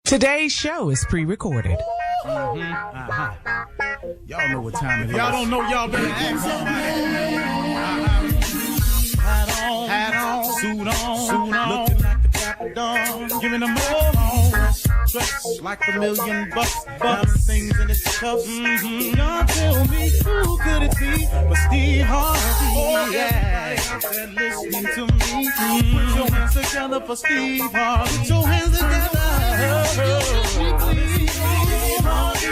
Today's show is pre-recorded. Y'all know what time it is. Y'all don't know, y'all better ask somebody. Hat on, suit on, looking like the Dapper Dawn, giving them all on. Dressed like $1 million bucks, things in its cuffs. Y'all tell me who could it be but Steve Harvey? Oh yeah, everybody out there listening to me. Put your hands together for Steve Harvey. Put your hands together. Steve Harvey,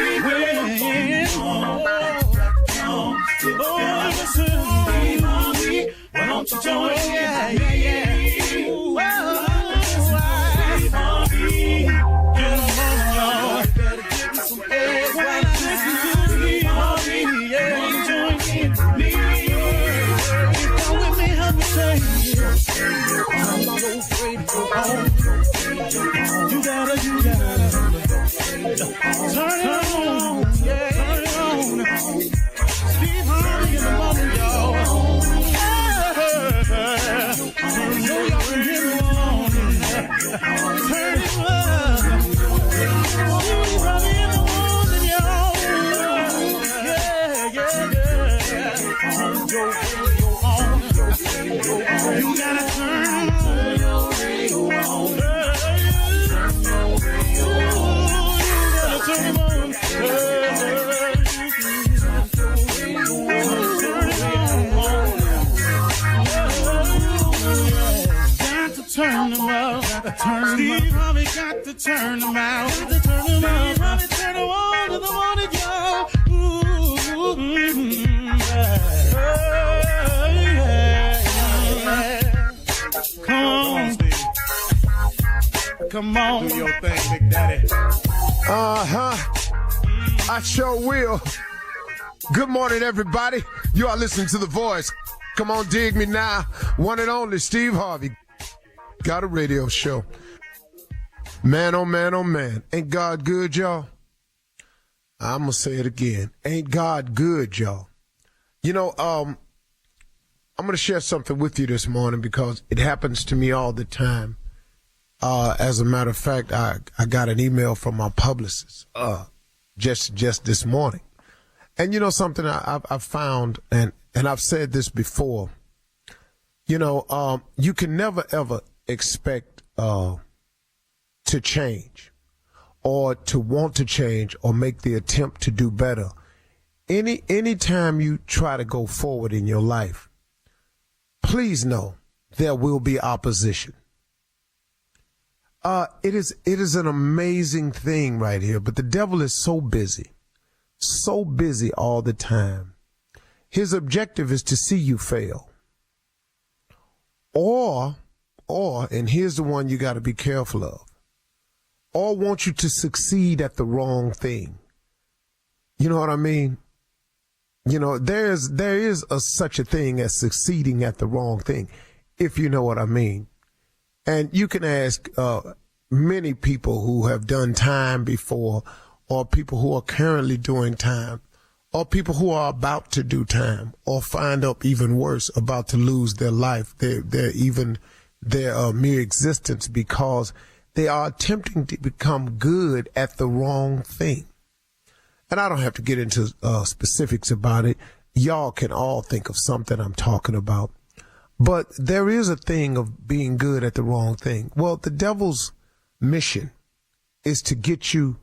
listen, Steve Harvey, why don't you join? Yeah. Steve Harvey, get on, y'all. Better give me some eggs while I listen to Steve Harvey. Yeah, join in with me. Come with me, help me say, I'm so afraid to go home. You gotta turn it on, yeah, turn it on. Steve Harvey in the morning, y'all. So y'all can hear me on. Turn it up. Steve Harvey in the morning, y'all. Yeah. You gotta turn your radio on. Turn them out. Steve Harvey got to turn them out. Steve Harvey turn them on to the morning, y'all. Come on, Steve. Come on. Do your thing, Big Daddy. I sure will. Good morning, everybody. You are listening to The Voice. Come on, dig me now. One and only Steve Harvey. Got a radio show. Man, oh man, oh man. Ain't God good, y'all? I'm going to say it again. Ain't God good, y'all? You know, I'm going to share something with you this morning because it happens to me all the time. As a matter of fact, I got an email from my publicist just this morning. And you know something I've found, and I've said this before, you know, you can never, ever expect to change or to want to change or make the attempt to do better. Anytime you try to go forward in your life, please know there will be opposition. It is an amazing thing right here, but the devil is so busy all the time. His objective is to see you fail. Or, and here's the one you got to be careful of, or want you to succeed at the wrong thing. You know what I mean? You know, there is such a thing as succeeding at the wrong thing, if you know what I mean. And you can ask many people who have done time before, or people who are currently doing time, or people who are about to do time, or find up even worse, about to lose their life, their mere existence, because they are attempting to become good at the wrong thing. And I don't have to get into specifics about it. Y'all can all think of something I'm talking about. But there is a thing of being good at the wrong thing. Well, the devil's mission is to get you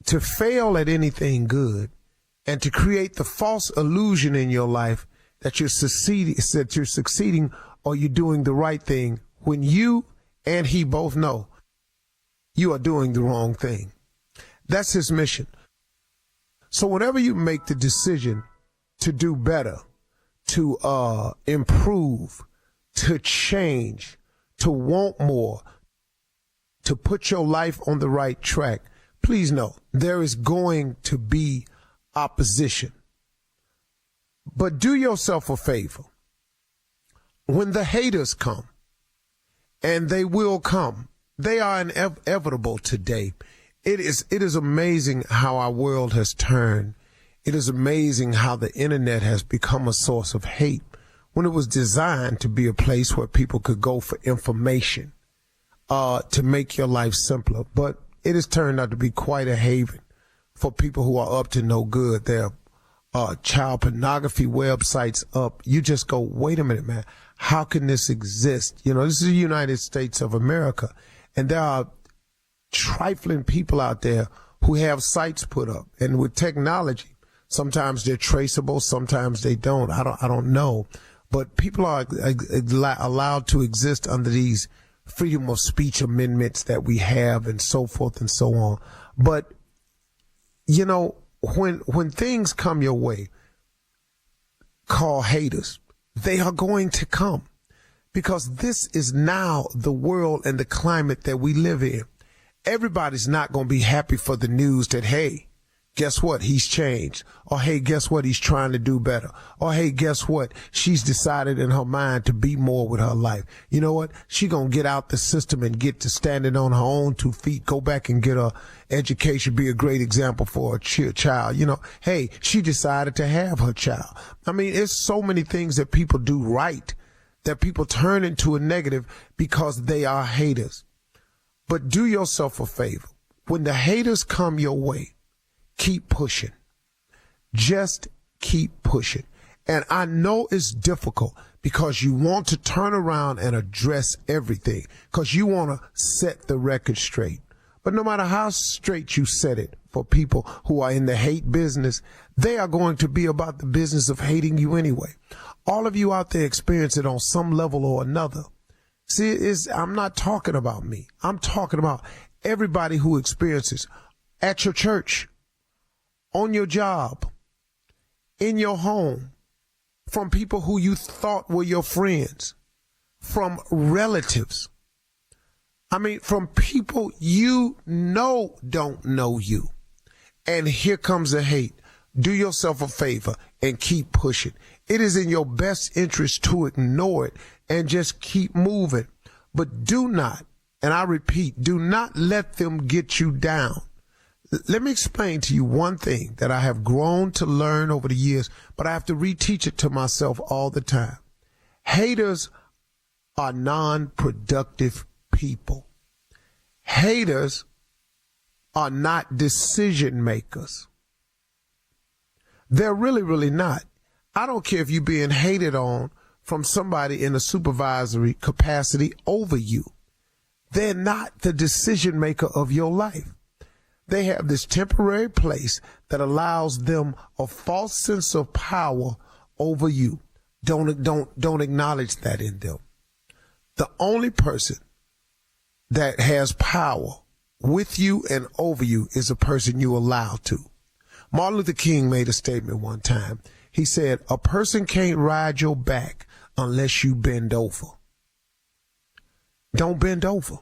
to fail at anything good and to create the false illusion in your life that you're succeeding or you're doing the right thing when you and he both know you are doing the wrong thing. That's his mission. So whenever you make the decision to do better, to improve, to change, to want more, to put your life on the right track, please know there is going to be opposition. But do yourself a favor. When the haters come, and they will come, they are inevitable today. It is amazing how our world has turned. It is amazing how the internet has become a source of hate when it was designed to be a place where people could go for information, to make your life simpler. But it has turned out to be quite a haven for people who are up to no good. There are child pornography websites up. You just go, wait a minute, man. How can this exist? You know, this is the United States of America. And there are trifling people out there who have sites put up. And with technology, sometimes they're traceable, sometimes they don't. I don't know. But people are allowed to exist under these freedom of speech amendments that we have and so forth and so on. But, you know, when things come your way, call haters, they are going to come, because this is now the world and the climate that we live in. Everybody's not going to be happy for the news that, hey, guess what? He's changed. Or, hey, guess what? He's trying to do better. Or, hey, guess what? She's decided in her mind to be more with her life. You know what? She going to get out the system and get to standing on her own 2 feet, go back and get her education, be a great example for a child. You know, hey, she decided to have her child. I mean, it's so many things that people do right that people turn into a negative because they are haters. But do yourself a favor. When the haters come your way, keep pushing. Just keep pushing. And I know it's difficult because you want to turn around and address everything, because you want to set the record straight. But no matter how straight you set it for people who are in the hate business, they are going to be about the business of hating you anyway. All of you out there experience it on some level or another. See, I'm not talking about me. I'm talking about everybody who experiences at your church, on your job, in your home, from people who you thought were your friends, from relatives. I mean, from people you know don't know you. And here comes the hate. Do yourself a favor and keep pushing. It is in your best interest to ignore it and just keep moving. But do not, and I repeat, do not let them get you down. Let me explain to you one thing that I have grown to learn over the years, but I have to reteach it to myself all the time. Haters are non-productive people. Haters are not decision makers. They're really, really not. I don't care if you're being hated on from somebody in a supervisory capacity over you. They're not the decision maker of your life. They have this temporary place that allows them a false sense of power over you. Don't acknowledge that in them. The only person that has power with you and over you is a person you allow to. Martin Luther King made a statement one time. He said, a person can't ride your back unless you bend over. Don't bend over.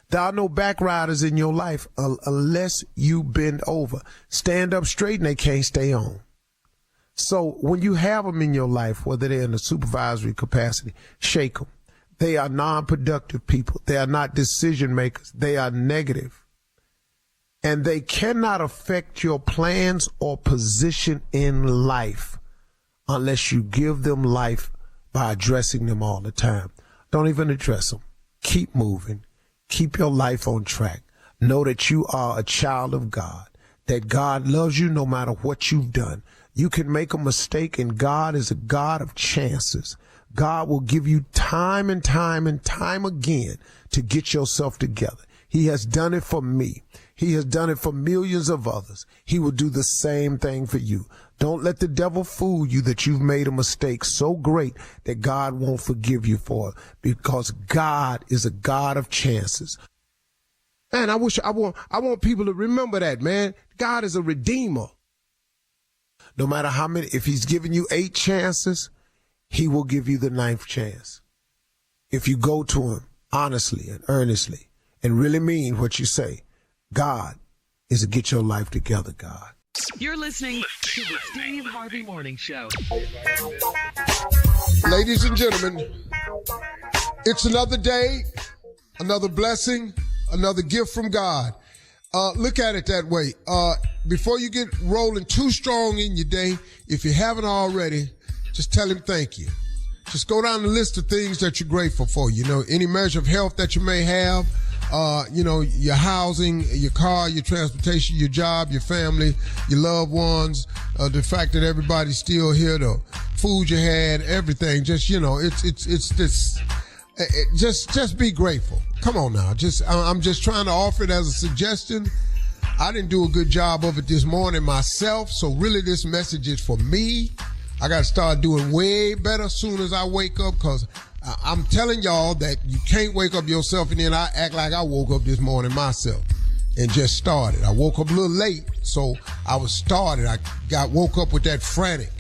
There are no back riders in your life unless you bend over. Stand up straight and they can't stay on. So when you have them in your life, whether they're in a supervisory capacity, shake them. They are non-productive people. They are not decision makers. They are negative. And they cannot affect your plans or position in life unless you give them life by addressing them all the time. Don't even address them. Keep moving. Keep your life on track. Know that you are a child of God, that God loves you no matter what you've done. You can make a mistake, and God is a God of chances. God will give you time and time and time again to get yourself together. He has done it for me. He has done it for millions of others. He will do the same thing for you. Don't let the devil fool you that you've made a mistake so great that God won't forgive you for it, because God is a God of chances. Man, I want people to remember that, man. God is a redeemer. No matter how many, if he's given you 8 chances, he will give you the 9th chance. If you go to him honestly and earnestly and really mean what you say, God is a get your life together, God. You're listening to the Steve Harvey Morning Show. Ladies and gentlemen, it's another day, another blessing, another gift from God. Look at it that way. Before you get rolling too strong in your day, if you haven't already, just tell him thank you. Just go down the list of things that you're grateful for. You know, any measure of health that you may have, your housing, your car, your transportation, your job, your family, your loved ones, the fact that everybody's still here, the food you had, everything. Just, it's this. Just be grateful. Come on now. I'm just trying to offer it as a suggestion. I didn't do a good job of it this morning myself, so really this message is for me. I got to start doing way better as soon as I wake up, because I'm telling y'all that you can't wake up yourself and then I act like I woke up this morning myself and just started. I woke up a little late, so I was started. I woke up with that frantic.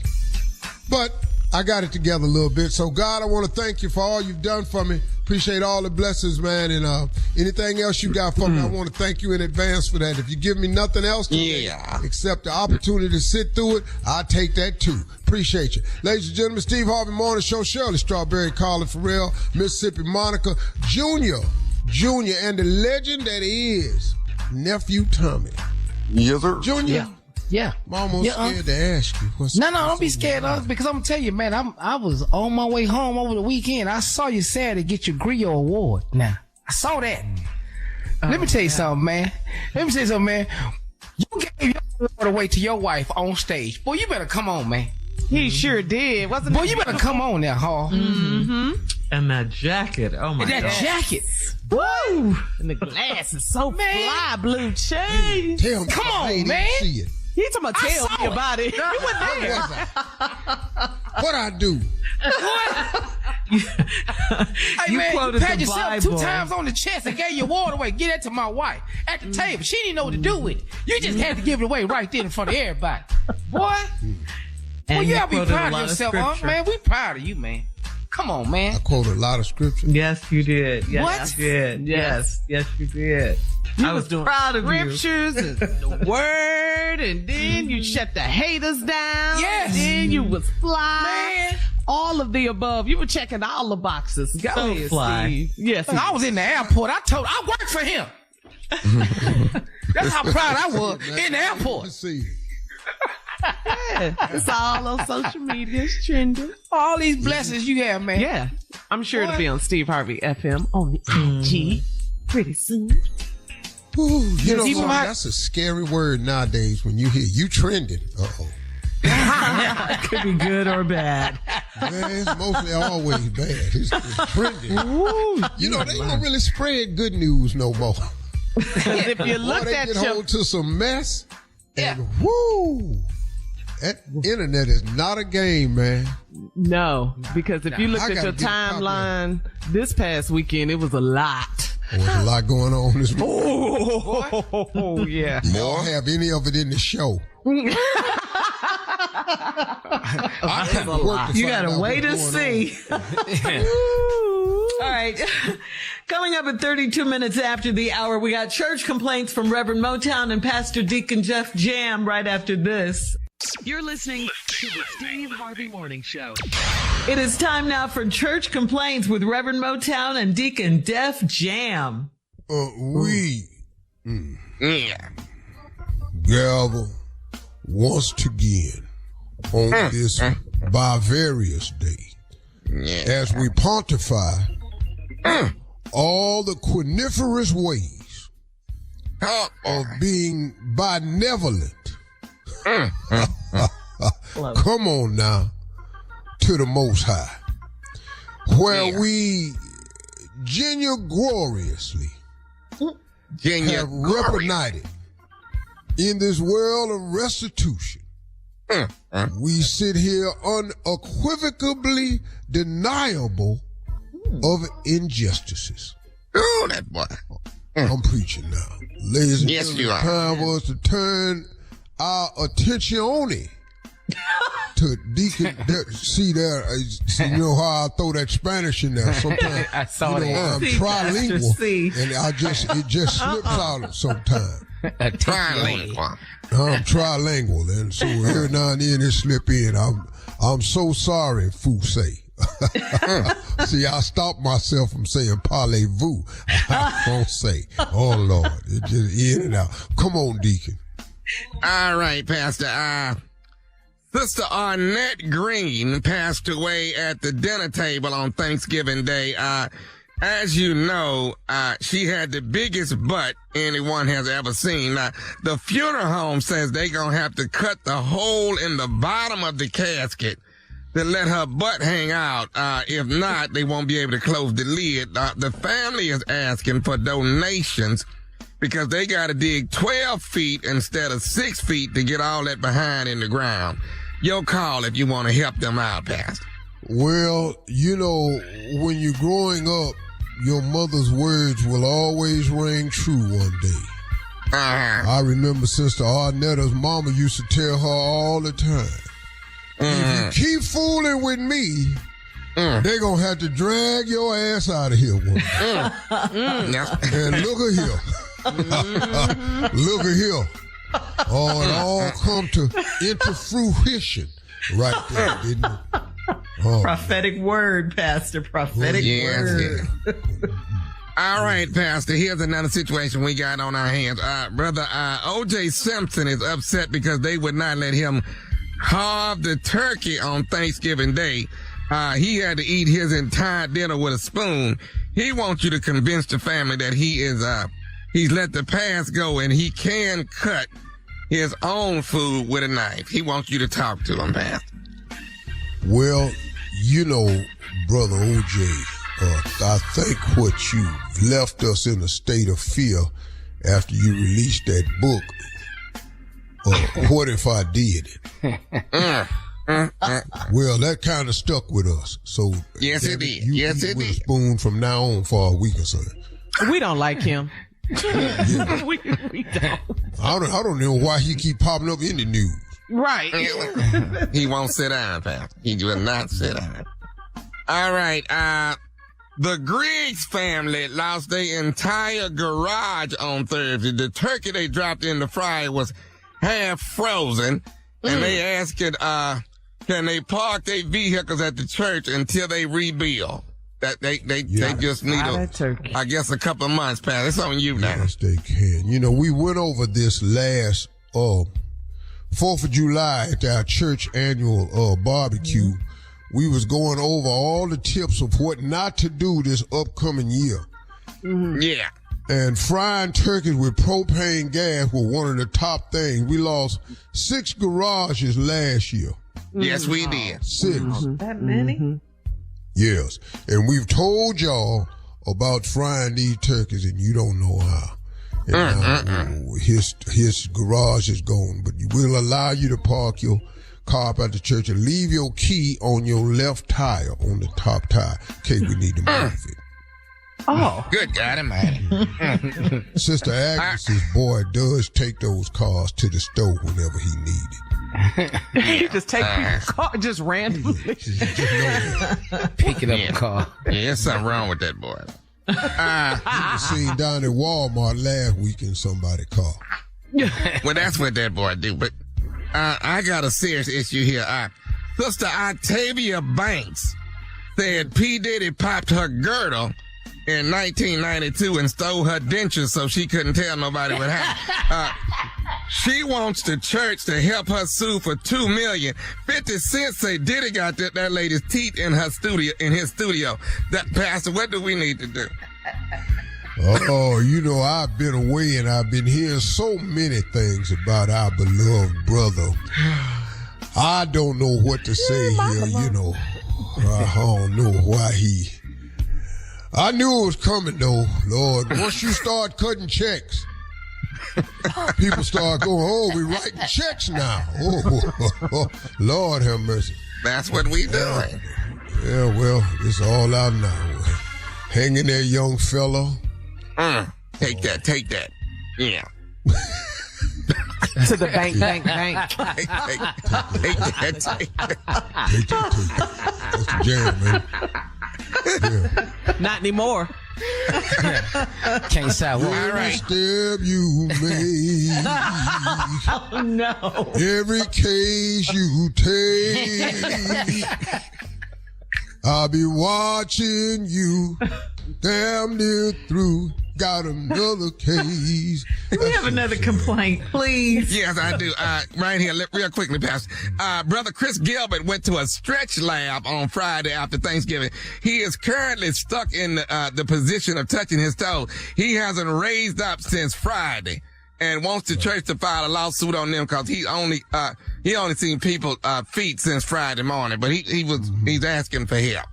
But I got it together a little bit. So, God, I want to thank you for all you've done for me. Appreciate all the blessings, man. And anything else you got for me, I want to thank you in advance for that. If you give me nothing else today, except the opportunity to sit through it, I'll take that too. Appreciate you. Ladies and gentlemen, Steve Harvey Morning Show, Shirley Strawberry, Carlin Farrell, Mississippi Monica, Junior, and the legend that is Nephew Tommy. Yes, sir. Junior. Yeah. I'm almost scared to ask you. No, don't be scared of, because I'm gonna tell you, man, I was on my way home over the weekend. I saw you Saturday get your Griot Award. Now, I saw that. Let me tell you something, man. You gave your award away to your wife on stage. Boy, you better come on, man. He sure did, wasn't Boy, it? you better come on now, Hall. Mm-hmm. And that jacket. Oh, my God. That jacket. Woo! And the glass is so fly, blue chain. Tell me. Come on, I didn't man. see it. He talking about tell me about it. You were there. What I do? Hey, man, quoted you pat the yourself Bible. 2 times on the chest and gave your award away. Get that to my wife at the table. She didn't know what to do with it. You just had to give it away right there in front of everybody. Boy, And well, you gotta be quoted a proud of lot yourself, huh, scripture. man. We proud of you, man. Come on, man. I quoted a lot of scripture. Yes, you did. Yes, What? you did. Yes, you did. I was doing proud of you. scriptures and the word, and then you shut the haters down. Yes. And then you was fly. Man. All of the above. You were checking all the boxes. Go So ahead, fly. Steve. Yes. I was in the airport. I worked for him. That's how proud I was in the airport. Let's see. Yeah. It's all on social media. It's trending. All these blessings you have, man. Yeah. I'm sure What? it'll be on Steve Harvey FM on the IG pretty soon. Ooh, you know, even Lord, my- that's a scary word nowadays when you hear you trending. Uh-oh. It could be good or bad. Man, it's mostly always bad. It's trending. Ooh, You know, they don't really spread good news no more. If you Boy, look they at get your hold to some mess, Yeah. and whoo, that internet is not a game, man. no, because if you looked I at gotta your get a copy of timeline this past weekend, it was a lot. Oh, there's a lot going on this morning. Oh yeah. Y'all have any of it in the show? I couldn't work to you find gotta out wait what's to going see. All right. Coming up at 32 minutes after the hour, we got church complaints from Reverend Motown and Pastor Deacon Jeff Jam right after this. You're listening to the Steve Harvey Morning Show. It is time now for church complaints with Reverend Motown and Deacon Def Jam. Gavel once again on this Bavarious Day as we pontify all the quiniferous ways of being benevolent. Come on now to the Most High, where we gloriously have reunited in this world of restitution. We sit here unequivocally deniable of injustices. Oh, that boy. I'm preaching now. Ladies and Yes, gentlemen, you it's are. time for us to turn our attention to Deacon. See there, you know how I throw that Spanish in there sometimes. I saw you know, that. I'm See, Pastor, trilingual, see. and it just slips out sometimes. Trilingual. I'm trilingual, and so every now and then it slip in. I'm so sorry, Fusay. See, I stopped myself from saying parlez-vous. I don't say, oh Lord, it just in and out. Come on, Deacon. All right, Pastor. Sister Arnett Green passed away at the dinner table on Thanksgiving Day. as you know, she had the biggest butt anyone has ever seen. Now, the funeral home says they gonna have to cut the hole in the bottom of the casket to let her butt hang out. If not, they won't be able to close the lid. The family is asking for donations because they got to dig 12 feet instead of 6 feet to get all that behind in the ground. Your call if you want to help them out, Pastor. Well, you know, when you're growing up, your mother's words will always ring true one day. I remember Sister Arnetta's mama used to tell her all the time, if you keep fooling with me, they're going to have to drag your ass out of here one day. And look at here. Look at here. Oh, it all come into fruition right there, didn't it? Oh, prophetic word, Pastor. Prophetic word. Yeah. All right, Pastor. Here's another situation we got on our hands. Brother O.J. Simpson is upset because they would not let him carve the turkey on Thanksgiving Day. He had to eat his entire dinner with a spoon. He wants you to convince the family that he's let the past go and he can cut his own food with a knife. He wants you to talk to him, Pastor. Well, you know, Brother O.J., I think what you left us in a state of fear after you released that book, What If I Did It? Well, that kind of stuck with us. So yes, it did. You eat with a spoon from now on, far as we concerned. We don't like him. Yeah. we don't. I don't know why he keep popping up in the news. Right. He won't sit down, Pastor. He will not sit down. All right. The Griggs family lost their entire garage on Thursday. The turkey they dropped in the fryer was half frozen, and they asked can they park their vehicles at the church until they rebuild? That they just need I guess a couple of months, Pastor. It's on you now. Yes, they can. You know, we went over this last 4th of July at our church annual barbecue. We was going over all the tips of what not to do this upcoming year. Yeah. And frying turkeys with propane gas were one of the top things. We lost 6 garages last year. Yes, we did. 6. That many? Yes. And we've told y'all about frying these turkeys and you don't know how. And his garage is gone, but we'll allow you to park your car up at the church and leave your key on your left tire, on the top tire, in case we need to move it. Oh. Good God Almighty. Sister Agnes's boy does take those cars to the store whenever he needs it. He just take people's car just randomly. Picking up a car. Yeah, there's something wrong with that boy. You was seen down at Walmart last week in somebody's car. Well, that's what that boy do. But I got a serious issue here. Sister Octavia Banks said P. Diddy popped her girdle in 1992 and stole her dentures so she couldn't tell nobody what happened. She wants the church to help her sue for $2 million. 50 Cent say Diddy got that lady's teeth in his studio. That Pastor, what do we need to do? Oh, you know, I've been away and I've been hearing so many things about our beloved brother. I don't know what to say here, you know. I don't know why I knew it was coming though, Lord. Once you start cutting checks, people start going, oh, we writing checks now. Oh, Lord have mercy. That's what we doing. Yeah, well, it's all out now. Hang in there, young fella. Take that. Yeah. To the bank. Take that. Take that. That's the jam, man. Yeah. Not anymore. Can't sidewalk. All right. Step you make. Oh, no. Every case you take. I'll be watching you damn near through got another case. We have another complaint, please. Yes, I do. Right here, real quickly, Pastor. Brother Chris Gilbert went to a stretch lab on Friday after Thanksgiving. He is currently stuck in the position of touching his toe. He hasn't raised up since Friday and wants the church to file a lawsuit on them because he only seen people feet since Friday morning. But he's asking for help.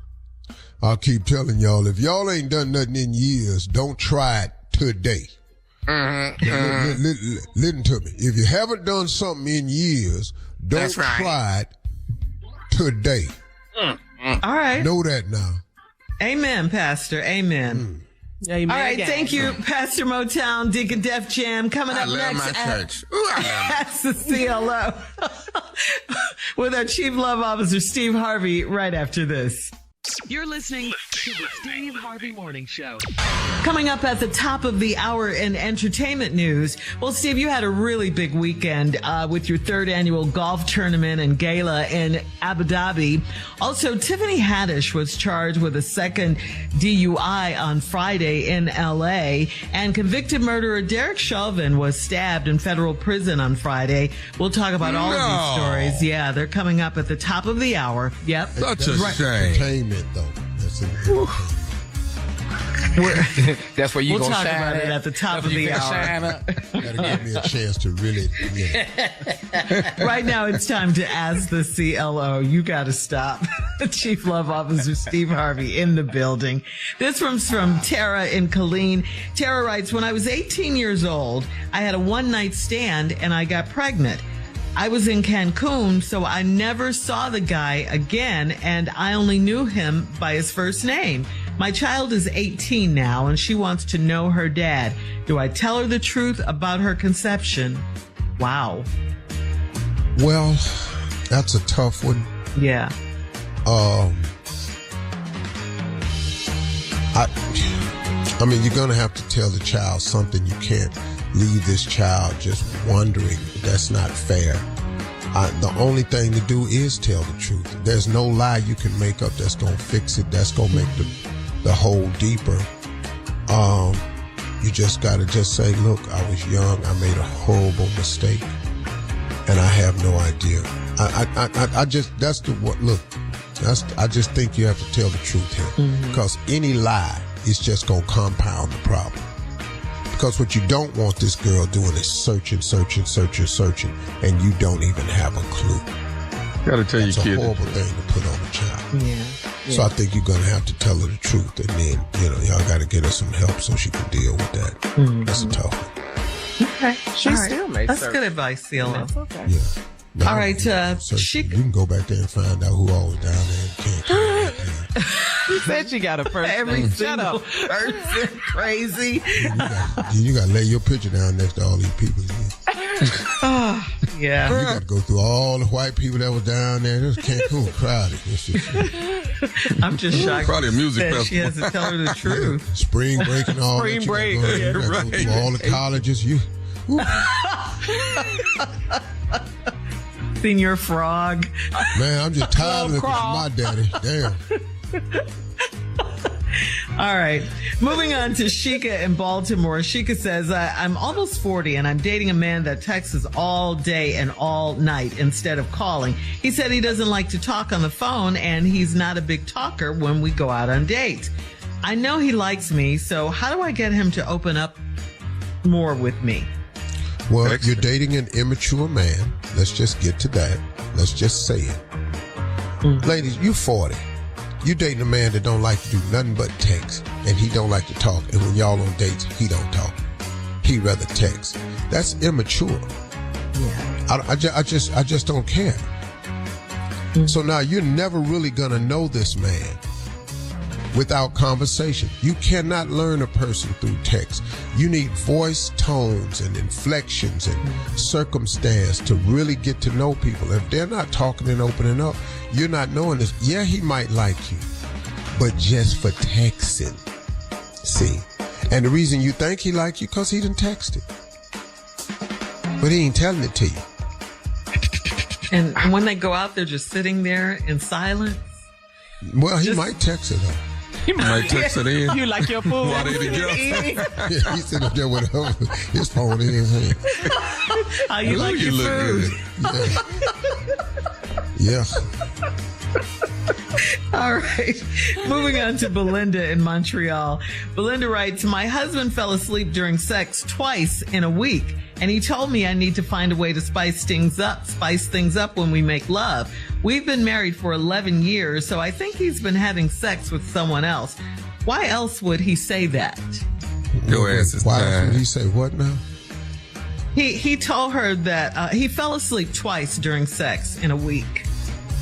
I'll keep telling y'all, if y'all ain't done nothing in years, don't try it today. Listen to me. If you haven't done something in years, don't try it today. All right. Know that now. Amen, Pastor. Amen. Amen. All right. Again. Thank you, Pastor Motown, Deacon Def Jam. Coming up next. My church. Ooh, Ask the CLO with our Chief Love Officer, Steve Harvey, right after this. You're listening to the Steve Harvey Morning Show. Coming up at the top of the hour in entertainment news. Well, Steve, you had a really big weekend with your third annual golf tournament and gala in Abu Dhabi. Also, Tiffany Haddish was charged with a second DUI on Friday in L.A. And convicted murderer Derek Chauvin was stabbed in federal prison on Friday. We'll talk about all of these stories. Yeah, they're coming up at the top of the hour. Yep. Such a shame. Entertainment, though. That's it. That's where you we'll gonna talk shine about it at the top of the hour. Gotta give me a chance to really. Right now, it's time to ask the CLO. You got to stop. Chief Love Officer Steve Harvey in the building. This one's from Tara in Killeen. Tara writes, when I was 18 years old, I had a one-night stand and I got pregnant. I was in Cancun, so I never saw the guy again, and I only knew him by his first name. My child is 18 now, and she wants to know her dad. Do I tell her the truth about her conception? Wow. Well, that's a tough one. Yeah. I mean, you're going to have to tell the child something. You can't leave this child just wondering. That's not fair. The only thing to do is tell the truth. There's no lie you can make up that's going to fix it. That's going to make the hole deeper. You just got to just say, look, I was young. I made a horrible mistake. And I have no idea. I just think you have to tell the truth here. Because any lie is just going to compound the problem. Because what you don't want this girl doing is searching, and you don't even have a clue. Gotta tell That's your kid. It's a horrible thing to put on a child. Yeah. So I think you're gonna have to tell her the truth, and then y'all got to get her some help so she can deal with that. That's a tough one. Okay. She still made That's certain. good advice, CLO. That's okay. Yeah. No, All right, you can go back there and find out who all was down there and can't. She said she got a first Every name. Shut single up. person crazy. You got to lay your picture down next to all these people. Yeah. You got to go through all the white people that was down there. This Cancun crowded. It's just, I'm just shocked. Probably a music that she has to tell her the truth. spring break and all Spring that. break, You gotta yeah, go right. through all the colleges. Senior frog. Man, I'm just tired of looking for my daddy. Damn. All right. Moving on to Sheikah in Baltimore. Sheikah says, I'm almost 40 and I'm dating a man that texts all day and all night instead of calling. He said he doesn't like to talk on the phone and he's not a big talker when we go out on dates. I know he likes me, so how do I get him to open up more with me? Well, you're dating an immature man. Let's just get to that. Let's just say it. Ladies, you're 40. You dating a man that don't like to do nothing but text, and he don't like to talk. And when y'all on dates, he don't talk. He rather text. That's immature. Yeah. I just don't care. So now you're never really gonna know this man without conversation. You cannot learn a person through text. You need voice tones and inflections and circumstance to really get to know people. If they're not talking and opening up, you're not knowing this. Yeah, he might like you, but just for texting. See? And the reason you think he like you, because he done texted. But he ain't telling it to you. And when they go out, they're just sitting there in silence. Well, he might text her though. Might text it in. You like your food? While they together. He's sitting up there with his phone in his hand. How you like your food? Yeah. All right. Moving on to Belinda in Montreal. Belinda writes, my husband fell asleep during sex twice in a week, and he told me I need to find a way to spice things up when we make love. We've been married for 11 years, so I think he's been having sex with someone else. Why else would he say that? Your ass is Why tired. would he say what now? He told her that he fell asleep twice during sex in a week.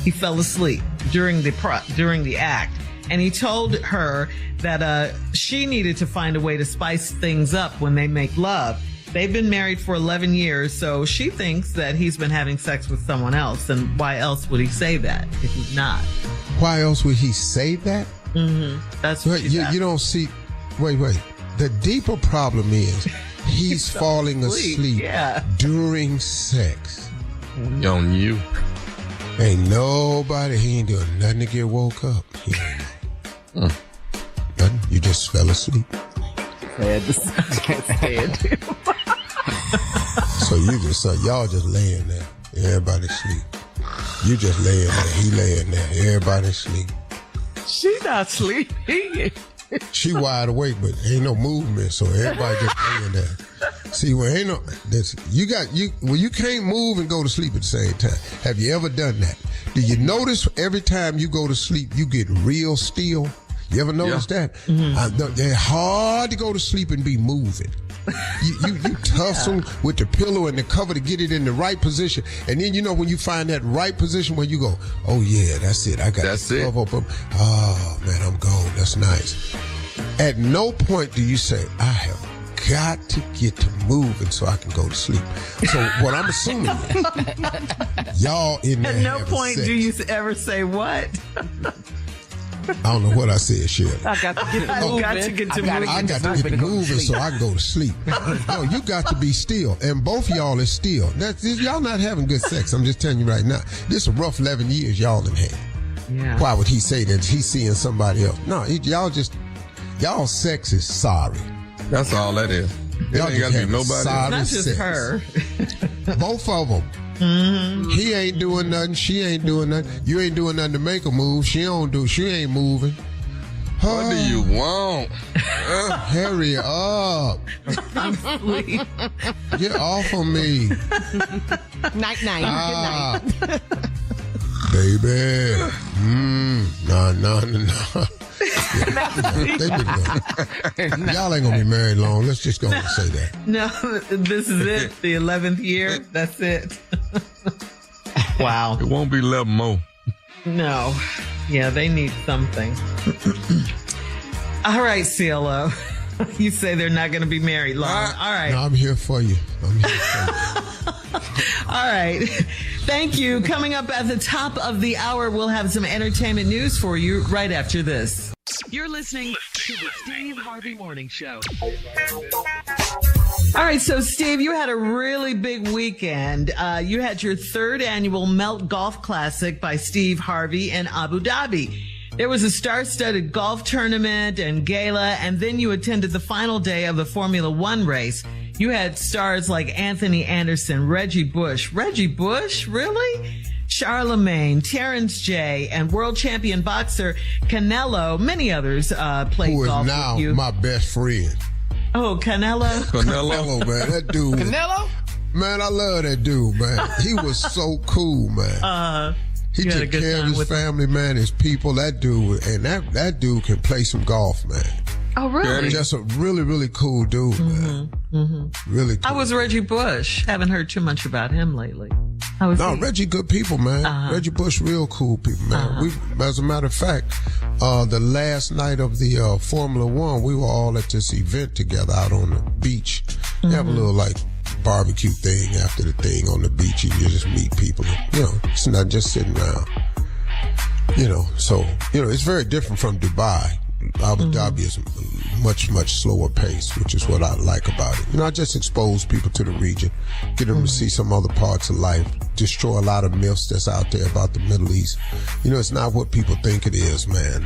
He fell asleep during the act, and he told her that she needed to find a way to spice things up when they make love. They've been married for 11 years, so she thinks that he's been having sex with someone else. And why else would he say that if he's not? Why else would he say that? Mm-hmm. That's what you don't see. Wait. The deeper problem is he's falling asleep during sex. On you. Ain't nobody. He ain't doing nothing to get woke up. He ain't nothing. You just fell asleep. So y'all just laying there. Everybody sleep. You just laying there. He laying there. Everybody sleep. She not sleeping. She wide awake, but ain't no movement, so everybody just laying there. See, when ain't no this, you can't move and go to sleep at the same time. Have you ever done that? Do you notice every time you go to sleep, you get real still? You ever notice that? Mm-hmm. It's hard to go to sleep and be moving. You tussle with the pillow and the cover to get it in the right position. And then, when you find that right position where you go, oh, yeah, that's it. I got the cover up. Oh, man, I'm gone. That's nice. At no point do you say, I have got to get to moving so I can go to sleep. So what I'm assuming is, y'all in there at no point sex. Do you ever say what? I don't know what I said, Shirley. I got to get to moving. I got to get moving so I can go to sleep. No, you got to be still. And both of y'all is still. Y'all not having good sex. I'm just telling you right now. This is a rough 11 years y'all done had. Yeah. Why would he say that he's seeing somebody else? No, y'all sex is sorry. That's all that is. Y'all ain't got to be nobody. Sorry Not just sex. her. Both of them. Mm-hmm. He ain't doing nothing. She ain't doing nothing. You ain't doing nothing to make a move. She ain't moving. What do you want? Hurry up. I'm asleep. Get off of me. Night. Good night. Baby. No. They've been done. Y'all ain't gonna be married long. Let's just go and say that. No, this is it. The 11th year. That's it. Wow. It won't be 11 more. No. Yeah, they need something. All right, CLO. You say they're not going to be married long. All right. No, I'm here for you. All right. Thank you. Coming up at the top of the hour, we'll have some entertainment news for you right after this. You're listening to the Steve Harvey Morning Show. All right, so Steve, you had a really big weekend. You had your third annual Melt Golf Classic by Steve Harvey in Abu Dhabi. There was a star-studded golf tournament and gala, and then you attended the final day of the Formula One race. You had stars like Anthony Anderson, Reggie Bush. Reggie Bush? Really? Charlemagne, Terrence J, and world champion boxer Canelo. Many others played golf with you. Who is now my best friend. Oh, Canelo? Canelo, man. That dude. Canelo? Man, I love that dude, man. He was so cool, man. He took care of his family, man, his people. That dude, and that dude can play some golf, man. Oh, really? Just a really, really cool dude, man. Mm-hmm. Really cool. How was Reggie Bush? Haven't heard too much about him lately. How was he? Reggie, good people, man. Reggie Bush, real cool people, man. As a matter of fact, the last night of the Formula One, we were all at this event together out on the beach. They have a little, barbecue thing after the thing on the beach, and you just meet people. It's not just sitting around. So it's very different from Dubai. Abu Dhabi is much, much slower pace, which is what I like about it. I just expose people to the region, get them to see some other parts of life, destroy a lot of myths that's out there about the Middle East. It's not what people think it is, man.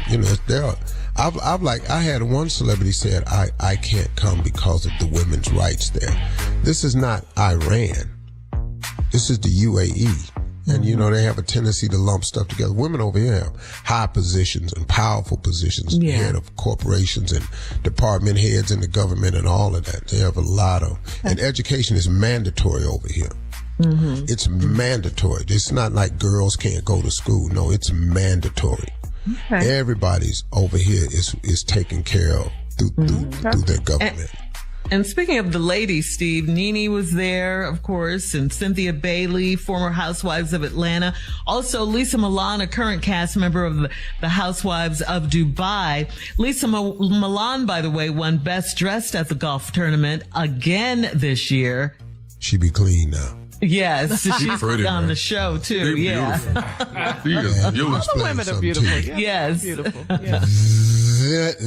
I had one celebrity said, I can't come because of the women's rights there. This is not Iran. This is the UAE. And, they have a tendency to lump stuff together. Women over here have high positions and powerful positions, head of corporations and department heads in the government and all of that. They have a lot of, and education is mandatory over here. Mm-hmm. It's mandatory. It's not like girls can't go to school. No, it's mandatory. Okay. Everybody's over here is taken care of through their government. And speaking of the ladies, Steve, Nene was there, of course, and Cynthia Bailey, former Housewives of Atlanta. Also, Lisa Milan, a current cast member of the Housewives of Dubai. Lisa Milan, by the way, won Best Dressed at the golf tournament again this year. She be clean now. Yes, she's pretty, on man. the show too. They're yeah, beautiful. All the women are beautiful. Yes. Beautiful. Yeah.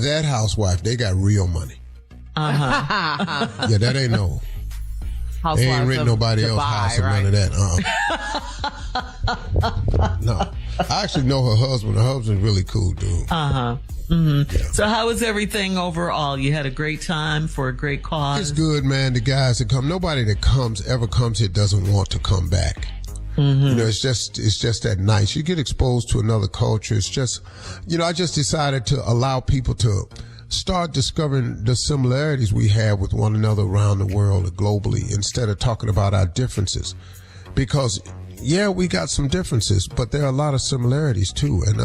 That housewife, they got real money. Yeah, that ain't no. They ain't written nobody else house or none of that. No, I actually know her husband. Her husband's really cool dude. Mm-hmm. Yeah. So how was everything overall? You had a great time for a great cause? It's good, man. The guys that come, nobody that ever comes here doesn't want to come back. Mm-hmm. It's just that nice. You get exposed to another culture. It's just, I just decided to allow people to start discovering the similarities we have with one another around the world and globally instead of talking about our differences. Because, we got some differences, but there are a lot of similarities too. And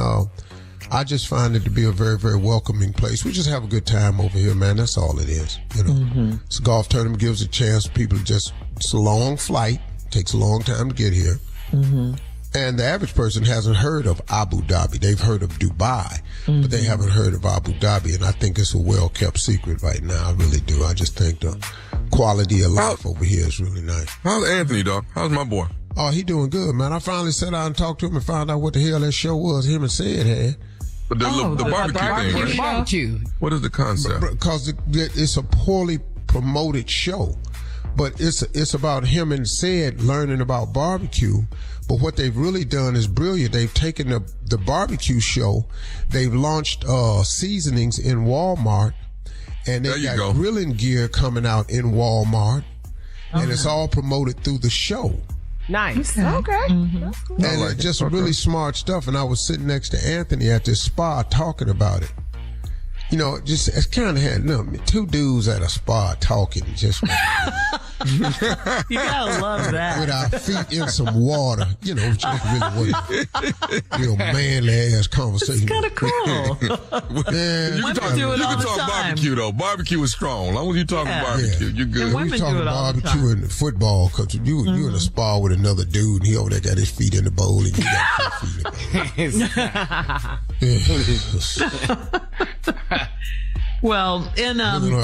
I just find it to be a very, very welcoming place. We just have a good time over here, man. That's all it is. Mm-hmm. This golf tournament gives a chance. People it's a long flight. Takes a long time to get here. Mm-hmm. And the average person hasn't heard of Abu Dhabi. They've heard of Dubai, but they haven't heard of Abu Dhabi. And I think it's a well-kept secret right now. I really do. I just think the quality of life over here is really nice. How's Anthony, dog? How's my boy? Oh, he doing good, man. I finally sat down and talked to him and found out what the hell that show was him and Sid had. But the barbecue thing, right? Barbecue. What is the concept? Because it's a poorly promoted show. But it's about him and Sid learning about barbecue. But what they've really done is brilliant. They've taken the barbecue show. They've launched seasonings in Walmart. And they've got grilling gear coming out in Walmart. And it's all promoted ththrough the show. Nice. Okay. Mm-hmm. That's cool. And it's just really smart stuff. And I was sitting next to Anthony at this spa talking about it. It's kind of had two dudes at a spa talking. Just you gotta love that. With our feet in some water, just really was manly ass conversation. It's kind of cool. Yeah, you can talk barbecue though. Barbecue is strong. As long as you talk barbecue, you're good. And women we talking do it all the barbecue time. and football because you in a spa with another dude and he over there got his feet in the bowl and you got your feet in the bowl. Well,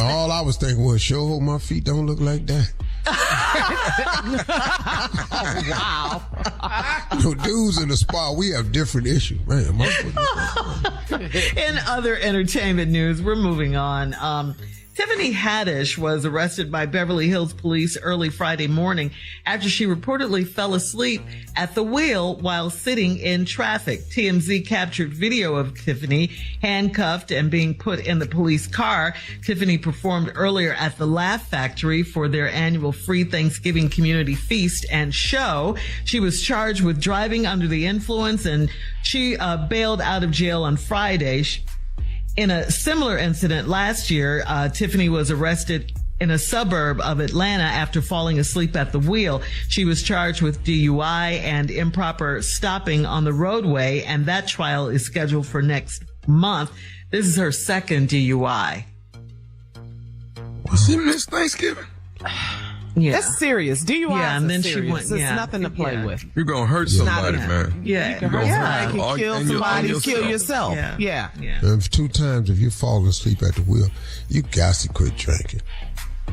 all I was thinking was, sure hope my feet don't look like that. Wow. Dudes in the spa, we have different issues. Man, my foot in other entertainment news, we're moving on. Tiffany Haddish was arrested by Beverly Hills police early Friday morning after she reportedly fell asleep at the wheel while sitting in traffic. TMZ captured video of Tiffany handcuffed and being put in the police car. Tiffany performed earlier at the Laugh Factory for their annual free Thanksgiving community feast and show. She was charged with driving under the influence and she bailed out of jail on Friday. In a similar incident last year, Tiffany was arrested in a suburb of Atlanta after falling asleep at the wheel. She was charged with DUI and improper stopping on the roadway, and that trial is scheduled for next month. This is her second DUI. She missed Thanksgiving? Yeah. That's serious. DUI and then serious. she went. It's nothing to play with. You're going to hurt somebody, man. Yeah. You can kill somebody, kill yourself. Yeah. And 2 times if you're falling asleep at the wheel, you got to quit drinking.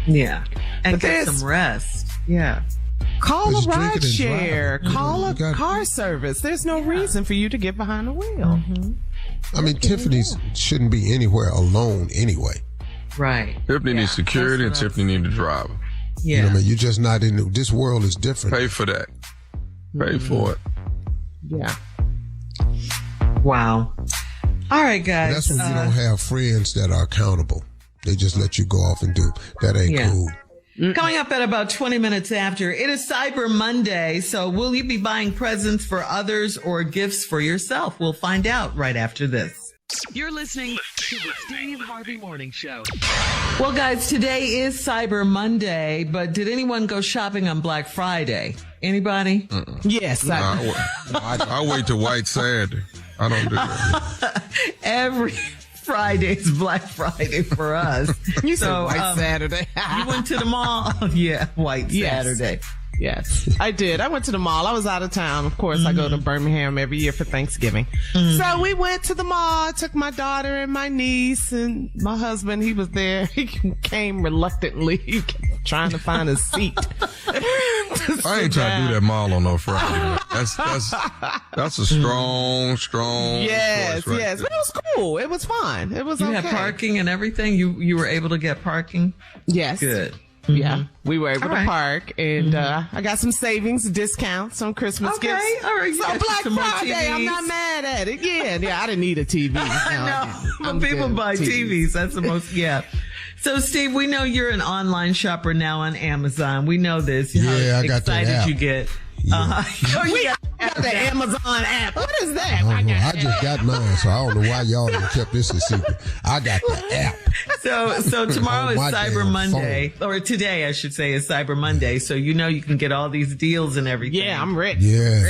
Yeah. And But get some rest. Yeah. Call a Just drinking ride and share. driving. Call a You got- car service. There's no reason for you to get behind the wheel. I mean, Tiffany's shouldn't be anywhere alone anyway. Right. Tiffany needs security and Tiffany needs to drive. Yeah. You know what I mean? You're just not in this world is different. Pay for that. Pay for it. Yeah. Wow. All right, guys. That's when you don't have friends that are accountable. They just let you go off and do. That ain't cool. Coming up at about 20 minutes after, it is Cyber Monday. So will you be buying presents for others or gifts for yourself? We'll find out right after this. You're listening to the Steve Harvey Morning Show. Well, guys, today is Cyber Monday, but did anyone go shopping on Black Friday? Anybody? Yes. I wait till White Saturday. I don't do that. Every Friday's Black Friday for us. You said White Saturday. You went to the mall? Yeah, White Saturday. Yes, I did. I went to the mall. I was out of town. Of course, I go to Birmingham every year for Thanksgiving. So we went to the mall. I took my daughter and my niece and my husband. He was there. He came reluctantly. He kept trying to find a seat. I ain't trying to do that mall on no Friday. That's a strong Yes, choice, right? yes. But it was cool. It was fun. It was You okay. had parking and everything? You were able to get parking? Yes. Good. Yeah, we were able All to right. park, and I got some savings, discounts on Christmas Okay, gifts. all right. You So got Black some more Friday, I'm TVs. not mad at it. Yeah, I didn't need a TV. No, But people buy TVs. That's the most, So, Steve, we know you're an online shopper now on Amazon. We know this. Yeah, How I got that excited app. you get. We got the Amazon app. What is that? I don't know. I just got mine, so I don't know why y'all done kept this a secret. I got the app. So tomorrow On is my Cyber damn Monday, or today, I should say, is Cyber Monday. So you know you can get all these deals and everything. Yeah, I'm ready. Yeah.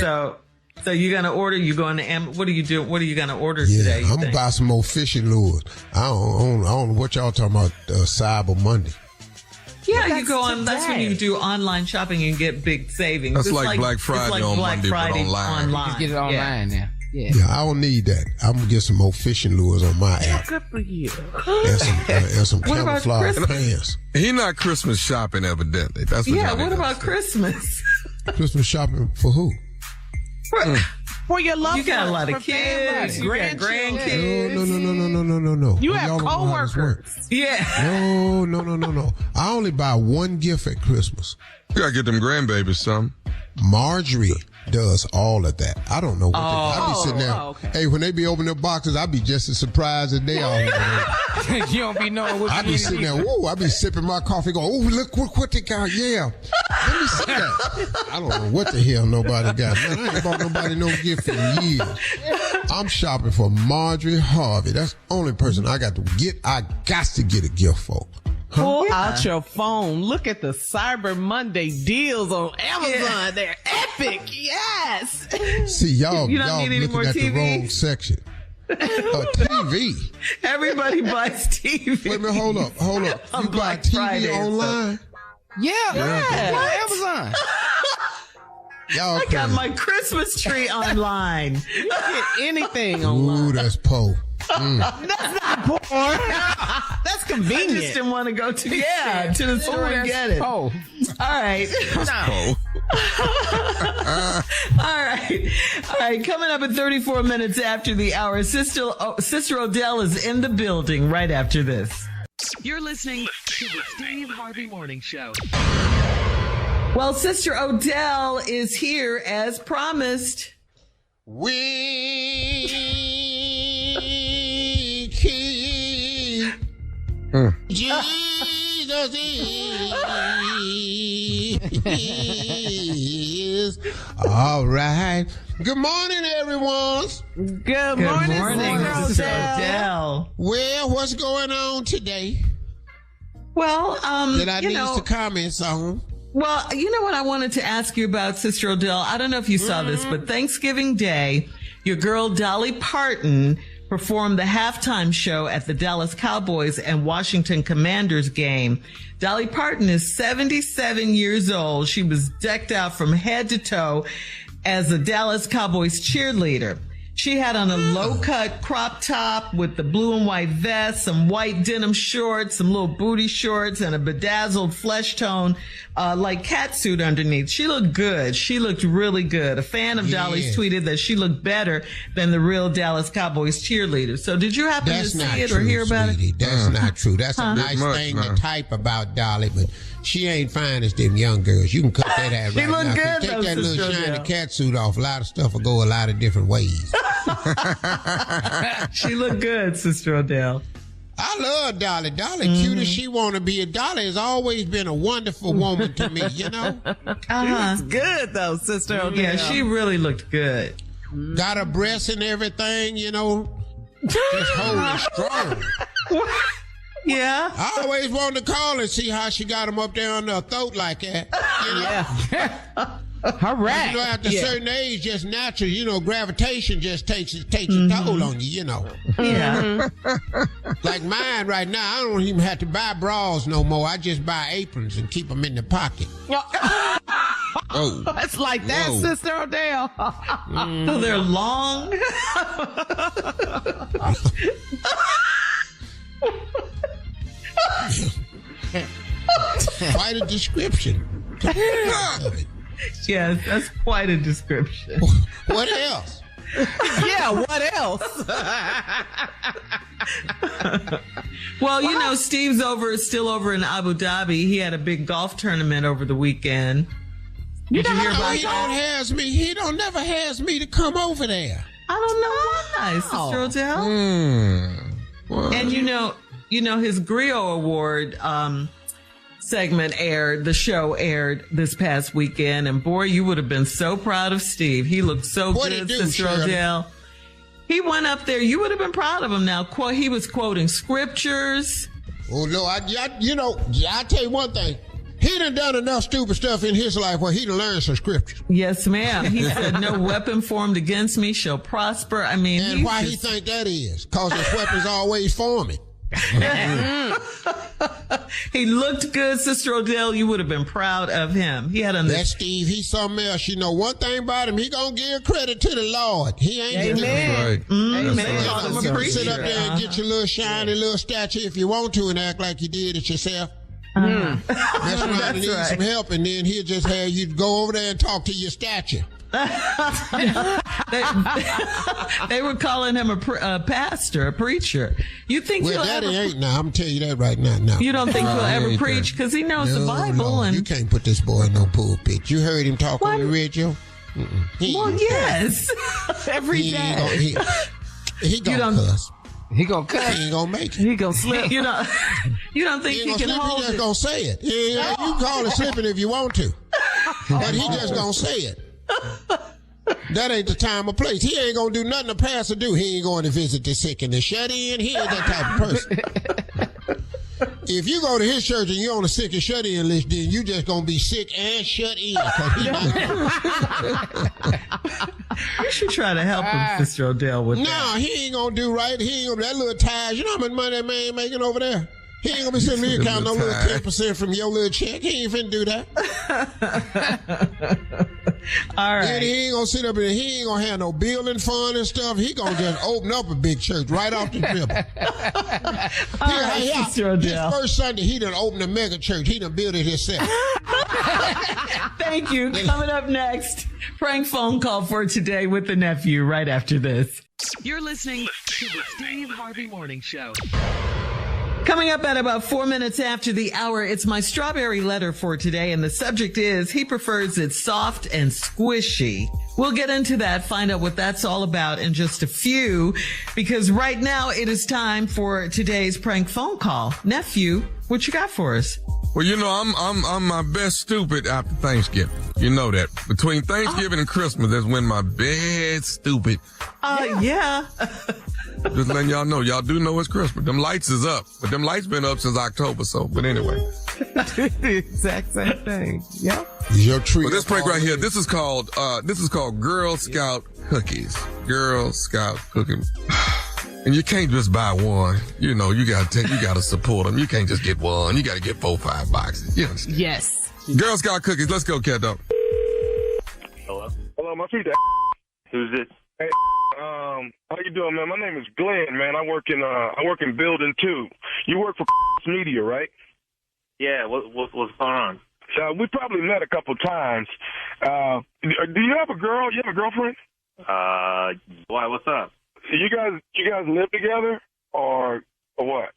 So you're gonna order. You going to what are you doing? What are you gonna order Yeah, today? I'm gonna buy some more fishing lures. I don't know what y'all talking about, Cyber Monday. Yeah, you go on. That's when you do online shopping and get big savings. That's It's like Black Friday on Black Monday, but Friday online. You can get it online now. Yeah. Yeah, I don't need that. I'm gonna get some more fishing lures on my app Good for you. and some What about camouflage Christmas? pants. He not Christmas shopping evidently. That's what Yeah. Johnny What does. about Christmas? Christmas shopping for who? For your love, You got a lot of for kids. families, You got grandkids. No. You Y'all have don't know how this works. coworkers. Yeah. No. I only buy one gift at Christmas. You gotta get them grandbabies some. Marjorie does all of that. I don't know what I be sitting there. okay. Hey, when they be opening their boxes, I be just as surprised as they are. You don't be knowing what I be sitting there, woo, I be sipping my coffee going, oh, look what they got. Yeah. Let me see that. I don't know what the hell nobody got. Man, I ain't bought nobody no gift in years. I'm shopping for Marjorie Harvey. That's the only person I got to get a gift for. Pull out your phone. Look at the Cyber Monday deals on Amazon. They're epic. Yes. See, y'all You don't need any looking more at the TVs? wrong section. TV. Everybody buys TV. Wait a minute, hold up. On You buy Black TV Friday and online? Yeah. On Amazon. Y'all I got my Christmas tree online. You can get anything online. Ooh, that's Poe. That's not poor. That's I convenient. just didn't want to go to the store and get it. Oh. All right. Oh. All right. Coming up at 34 minutes after the hour, Sister Odell is in the building right after this. You're listening to the Steve Harvey Morning Show. Well, Sister Odell is here as promised. We keep Jesus is all right. Good morning, everyone. Good morning, Sister Odell. Well, what's going on today Well, that I need to comment on? Well, you know what I wanted to ask you about, Sister Odell? I don't know if you saw this, but Thanksgiving Day, your girl Dolly Parton performed the halftime show at the Dallas Cowboys and Washington Commanders game. Dolly Parton is 77 years old. She was decked out from head to toe as a Dallas Cowboys cheerleader. She had on a low-cut crop top with the blue and white vest, some white denim shorts, some little booty shorts, and a bedazzled flesh tone, like catsuit underneath. She looked good. She looked really good. A fan of Dolly's tweeted that she looked better than the real Dallas Cowboys cheerleader. So did you happen to see it or hear about it? That's not true. That's a nice thing to type about Dolly, but she ain't fine as them young girls. You can cut that out She right look now. good, Take though, that little Sister shiny Odell. cat suit off. A lot of stuff will go a lot of different ways. She looked good, Sister Odell. I love Dolly. Dolly cute as she want to be. Dolly has always been a wonderful woman to me, you know? She looks good, though, Sister Odell. Yeah, she really looked good. Got her breasts and everything, you know? Just holding strong. Yeah. I always wanted to call and see how she got them up there on her throat like that. You know? Yeah. All right. You know, after a certain age, just natural, you know, gravitation just takes a toll on you, you know. Yeah. Like mine right now, I don't even have to buy bras no more. I just buy aprons and keep them in the pocket. Oh. It's like that, Whoa. Sister Odell. So they're long. Quite a description. Yes, that's quite a description. What else? Yeah, what else? Well, you know, Steve's still over in Abu Dhabi. He had a big golf tournament over the weekend. Did you hear about He that? don't has me. He don't never has me to come over there. I don't know why, Sister Odell. Well, And you know his Griot Award segment aired. The show aired this past weekend, and boy, you would have been so proud of Steve. He looked so What'd he good, do, Sister Shirley? Odell. He went up there. You would have been proud of him. Now, he was quoting scriptures. Oh no, I tell you one thing. He done enough stupid stuff in his life where he done learned some scriptures. Yes, ma'am. He said, "No weapon formed against me shall prosper." I mean, And why he think that is? Cause his weapon's always forming. he looked good, Sister Odell. You would have been proud of him. He had on That this. Steve, he's something else. You know, one thing about him, he gonna give credit to the Lord. He ain't just Amen. Right. Amen. That's Call him a you can preacher. sit up there and get your little shiny little statue if you want to and act like you did it yourself. Mess around and need right. some help, and then he'll just have you go over there and talk to your statue. They were calling him a pastor, a preacher. You think Well, he'll Daddy ever? ain't now. I'm gonna tell you that right now. No. You don't think he'll he ever ain't preach because he knows the No, Bible no, you and. can't put this boy in no pulpit. You heard him talk on the radio? He Well, ain't- yes, every he ain't day. gonna, he gonna don't- cuss. He gonna cut. He ain't gonna make it. He gonna slip. You don't think He he ain't can gonna slip. hold He just it? gonna say it. Yeah, you can call it slipping if you want to, but he just gonna say it. That ain't the time or place. He ain't gonna do nothing a pastor do. He ain't going to visit the sick and the shut in. He ain't that type of person. If you go to his church and you're on the sick and shut in list, then you just gonna be sick and shut in. 'Cause he not- You should try to help him, Sister Odell, with that. No, he ain't gonna do right. He ain't gonna that little tithe. You know how much money that man making over there? He ain't gonna be sending me a count no little 10% from your little check. He ain't finna do that. All And right. he ain't gonna sit up and he ain't gonna have no building fund and stuff. He gonna just open up a big church right off the dribble. All right, Sister His Odell. first Sunday, he done opened a mega church. He done built it himself. Thank you. Coming up next, prank phone call for today with the nephew right after this. You're listening to the Steve Harvey Morning Show. Coming up at about 4 minutes after the hour, it's my strawberry letter for today, and the subject is he prefers it soft and squishy. We'll get into that, find out what that's all about in just a few, because right now it is time for today's prank phone call. Nephew, what you got for us? Well, you know, I'm my best stupid after Thanksgiving. You know that. Between Thanksgiving and Christmas, that's when my best stupid. Yeah. Just letting y'all know. Y'all do know it's Christmas. Them lights is up. But them lights been up since October, so. But anyway. The exact same thing. Yep. Your tree. Well, this prank right here, this is called Girl Scout cookies. Girl Scout cookies. And you can't just buy one. You know, you gotta support them. You can't just get one. You gotta get 4 or 5 boxes. You understand? Yes. Girl Scout cookies. Let's go, cat dog. Hello, my sweet. Who's this? Hey, how you doing, man? My name is Glenn, man. I work in building 2. You work for media, right? Yeah. What's going on? So we probably met a couple times. Do you have a girl? You have a girlfriend? Why? What's up? You guys live together or what?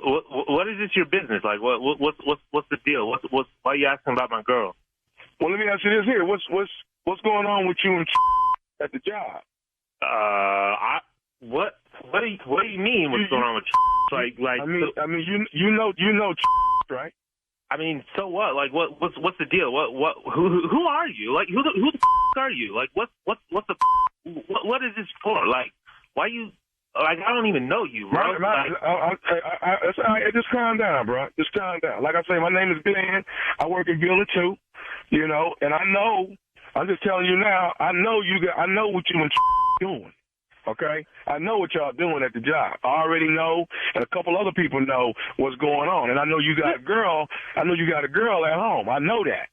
What is this your business? Like, what's the deal? Why are you asking about my girl? Well, let me ask you this here. What's going on with you and at the job? What do you mean? What's going on with like? I mean, you know, right? I mean, so what? Like, what's the deal? Who are you? Like, who the are you? Like, what is this for? Like, why you? Like, I don't even know you, bro. Just calm down, bro. Just calm down. Like I say, my name is Glenn. I work in Building 2, you know, and I know, I'm just telling you now, I know what you and doing, okay? I know what y'all doing at the job. I already know, and a couple other people know what's going on. And I know you got a girl. I know you got a girl at home. I know that.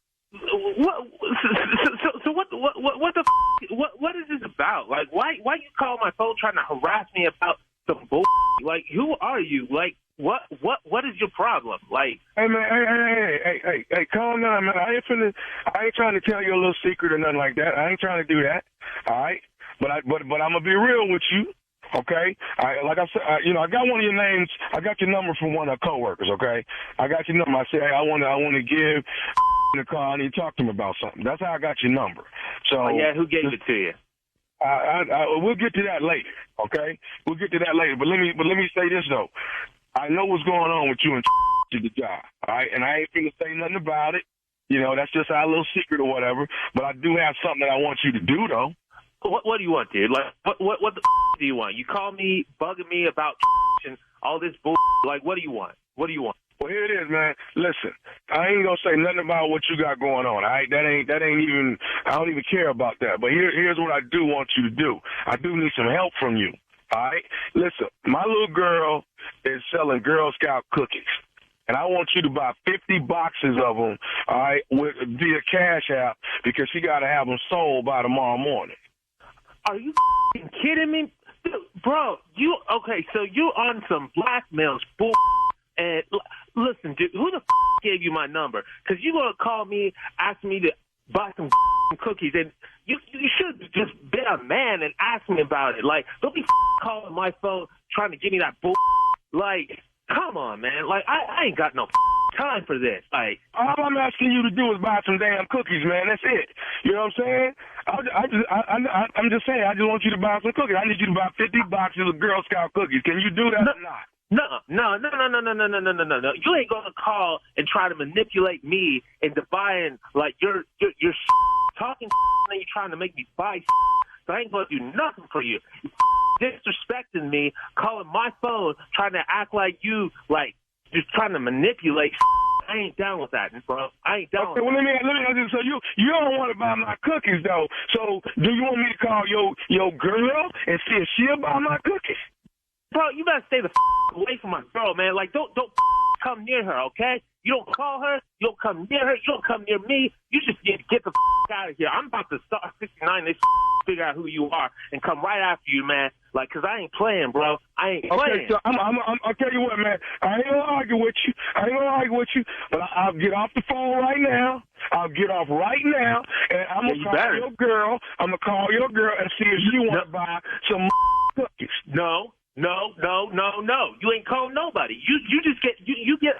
What is this about? Like, why you call my phone trying to harass me about some bull? Like, who are you? Like, what is your problem? Like, hey man, hey, calm down, man. I ain't trying to tell you a little secret or nothing like that. I ain't trying to do that. All right, but I'm gonna be real with you. Okay, like I said, I got one of your names. I got your number from one of our coworkers. Okay, I got your number. I said, hey, I want to give the call. I need to talk to him about something. That's how I got your number. So yeah, who gave it to you? We'll get to that later. Okay, we'll get to that later. But let me say this though. I know what's going on with you and the job. All right, and I ain't finna say nothing about it. You know, that's just our little secret or whatever. But I do have something that I want you to do though. What do you want, dude? Like, what the do you want? You call me bugging me about and all this bull. Like, what do you want? What do you want? Well, here it is, man. Listen, I ain't gonna say nothing about what you got going on. All right, that ain't even. I don't even care about that. But here's what I do want you to do. I do need some help from you. All right, listen. My little girl is selling Girl Scout cookies. And I want you to buy 50 boxes of them, all right, via Cash App because she got to have them sold by tomorrow morning. Are you kidding me? Bro, so you on some blackmail bull. And listen, dude, who the gave you my number? Because you going to call me, ask me to buy some cookies. And you should just be a man and ask me about it. Like, don't be calling my phone trying to give me that bull. Like, come on, man. Like, I ain't got no time for this. Like, all I'm asking you to do is buy some damn cookies, man. That's it. You know what I'm saying? I'm just saying. I just want you to buy some cookies. I need you to buy 50 boxes of Girl Scout cookies. Can you do that or not? No. You ain't gonna call and try to manipulate me into buying like you're talking and you're trying to make me buy. So I ain't gonna do nothing for you. Disrespecting me, calling my phone, trying to act like you like just trying to manipulate. I ain't down with that, bro. I ain't down. Okay, with let me so you don't want to buy my cookies though. So do you want me to call your girl and see if she'll buy my cookies? Bro, you better stay the away from my girl, man. Like don't come near her, okay? You don't call her, you don't come near her, you don't come near me. You just get the out of here. I'm about to start 69. They figure out who you are and come right after you, man. Like, cause I ain't playing, bro. I ain't playing. Okay, so I'll tell you what, man. I ain't gonna argue with you. But I'll get off the phone right now. And I'm gonna call your girl. I'm gonna call your girl and see if she want to buy some cookies. No. You ain't calling nobody. You just get you get.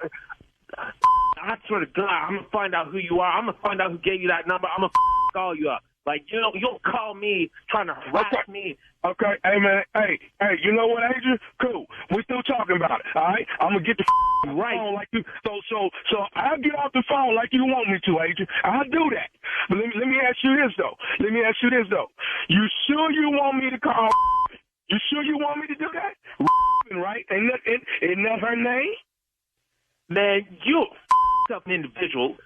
I swear to God, I'm gonna find out who you are. I'm gonna find out who gave you that number. I'm gonna call you up. Like, you don't call me trying to harass me. Okay, hey man, hey, you know what, Adrian? Cool. We're still talking about it. All right, I'm gonna get the right phone like you. So I'll get off the phone like you want me to, Adrian. I'll do that. But let me ask you this though. You sure you want me to call? You sure you want me to do that? Right? Isn't that her name? Man, you up an individual.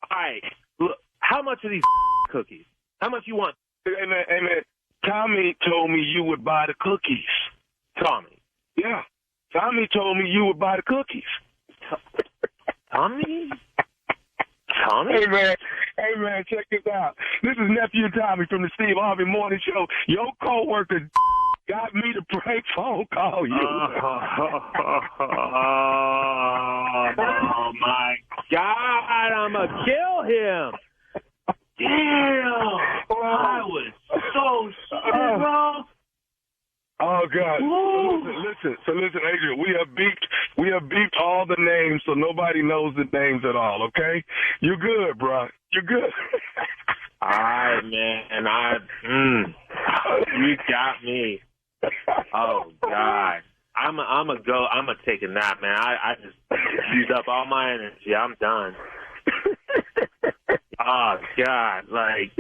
All right, look, how much are these cookies? How much you want? Hey man, Tommy told me you would buy the cookies. Tommy? Yeah. Tommy told me you would buy the cookies. Tommy? Hey man, check this out. This is Nephew Tommy from the Steve Harvey Morning Show. Your coworker got me to prank phone call you. Oh my God, I'm gonna kill him. Damn, I was so sick, bro. Oh Oh God! So listen, Adrian. We have beeped all the names, so nobody knows the names at all. Okay, you're good, bro. You're good. All right, man. You got me. Oh God. I'm gonna take a nap, man. I just used up all my energy. I'm done. Oh God, like,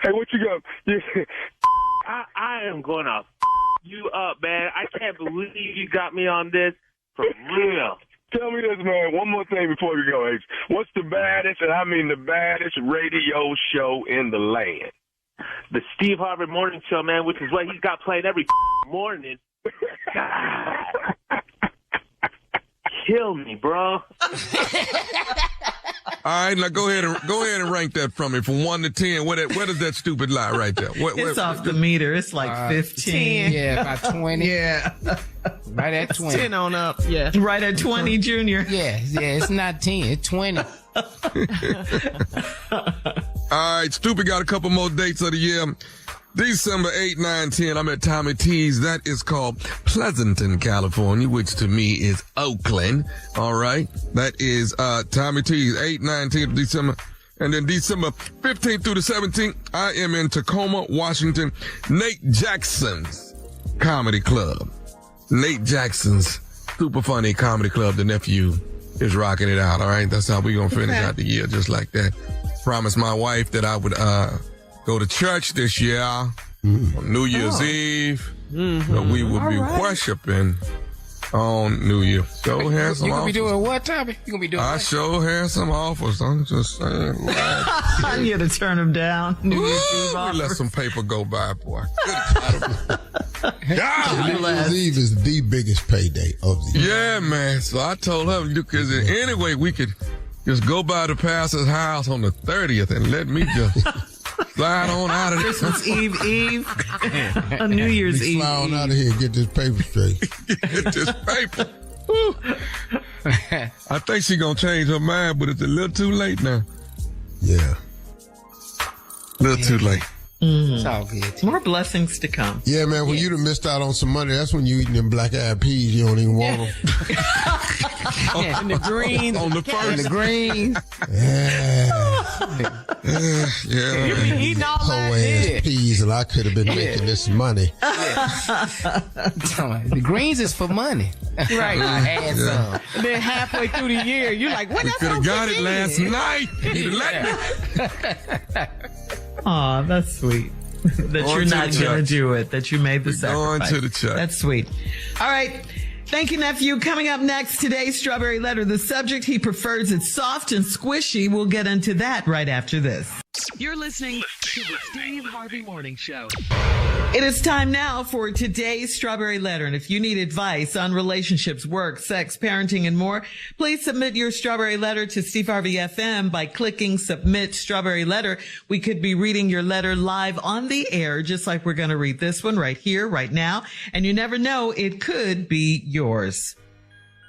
hey, what you got? I am gonna you up, man. I can't believe you got me on this for real. Tell me this, man. One more thing before we go, H. What's the baddest, and I mean the baddest radio show in the land? The Steve Harvey Morning Show, man, which is what he's got playing every morning. God. Kill me, bro. All right, now go ahead and rank that from me from 1 to 10. Where does that stupid lie right there? It's off the meter. It's like 15. Yeah, about 20. Yeah. Right at 20. 10 on up. Yeah. Right at 20, Junior. Yeah, it's not 10. It's 20. All right, Stupid got a couple more dates of the year. December 8, 9, 10, I'm at Tommy T's. That is called Pleasanton, California, which to me is Oakland. All right. That is Tommy T's, 8, 9, 10 December. And then December 15th through the 17th, I am in Tacoma, Washington, Nate Jackson's Comedy Club. Nate Jackson's super funny comedy club. The nephew is rocking it out. All right. That's how we're going to finish out the year, just like that. Promised my wife that I would go to church this year on New Year's Eve. So we will be worshiping on New Year. So had some You gonna offers. be doing what, Tommy? You gonna be doing I what? sure had some offers. I'm just saying. I need to turn them down. New Year's Eve We offers. let some paper go by, boy. New Year's Eve is the biggest payday of the year. Yeah, man. So I told her, because anyway, we could just go by the pastor's house on the 30th and let me just slide on out of there. Christmas Eve. A New Year's Eve. Slide on out of here and get this paper straight. Get this paper. Woo. I think she gonna change her mind, but it's a little too late now. Yeah. A little too late. It's all good. More blessings to come. Yeah, man, when you done missed out on some money, that's when you eating them black-eyed peas. You don't even want them. And the green. On the And first. the green. Yeah. You be eating all Poor that. ass peas, and I could have been making this money. The greens is for money. Right. I had some. And then halfway through the year, you're like, when We that's could have gonna got kick it in? last night. You'd let me. Aw, that's sweet. That Going you're to not the going to church. do it, that you made the Going sacrifice. to the church. That's sweet. All right. Thank you, nephew. Coming up next, today's Strawberry Letter. The subject, he prefers it soft and squishy. We'll get into that right after this. You're listening to the Steve Harvey Morning Show. It is time now for today's Strawberry Letter. And if you need advice on relationships, work, sex, parenting, and more, please submit your Strawberry Letter to Steve Harvey FM by clicking Submit Strawberry Letter. We could be reading your letter live on the air, just like we're going to read this one right here, right now. And you never know, it could be yours.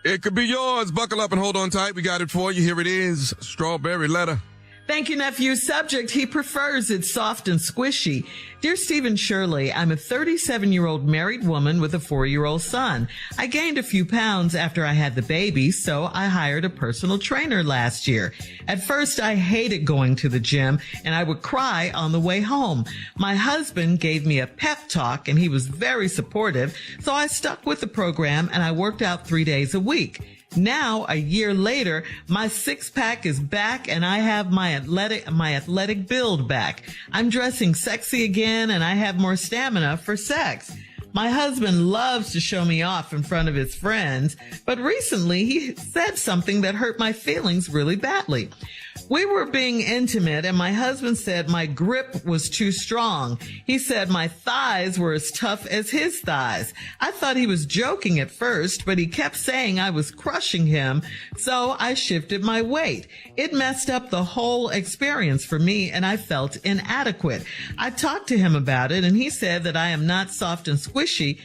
It could be yours. Buckle up and hold on tight. We got it for you. Here it is. Strawberry Letter. Thank you, nephew. Subject, he prefers it soft and squishy. Dear Stephen Shirley, I'm a 37-year-old married woman with a 4-year-old son. I gained a few pounds after I had the baby, so I hired a personal trainer last year. At first, I hated going to the gym, and I would cry on the way home. My husband gave me a pep talk, and he was very supportive, so I stuck with the program, and I worked out 3 days a week. Now, a year later, my six-pack is back and I have my athletic build back. I'm dressing sexy again and I have more stamina for sex. My husband loves to show me off in front of his friends, but recently he said something that hurt my feelings really badly. We were being intimate and my husband said my grip was too strong. He said my thighs were as tough as his thighs. I thought he was joking at first, but he kept saying I was crushing him, so I shifted my weight. It messed up the whole experience for me and I felt inadequate. I talked to him about it and he said that I am not soft and squishy,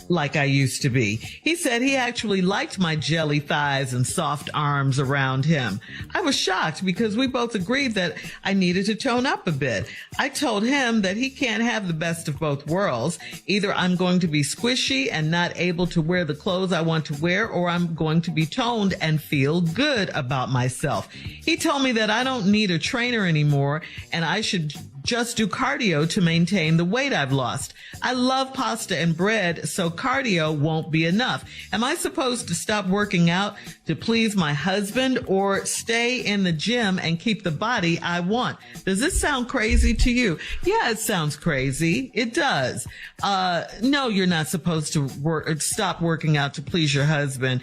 like I used to be. He said he actually liked my jelly thighs and soft arms around him. I was shocked because we both agreed that I needed to tone up a bit. I told him that he can't have the best of both worlds. Either I'm going to be squishy and not able to wear the clothes I want to wear, or I'm going to be toned and feel good about myself. He told me that I don't need a trainer anymore and I should just do cardio to maintain the weight I've lost. I love pasta and bread, so cardio won't be enough. Am I supposed to stop working out to please my husband or stay in the gym and keep the body I want? Does this sound crazy to you? Yeah, it sounds crazy. It does. No, you're not supposed to stop working out to please your husband.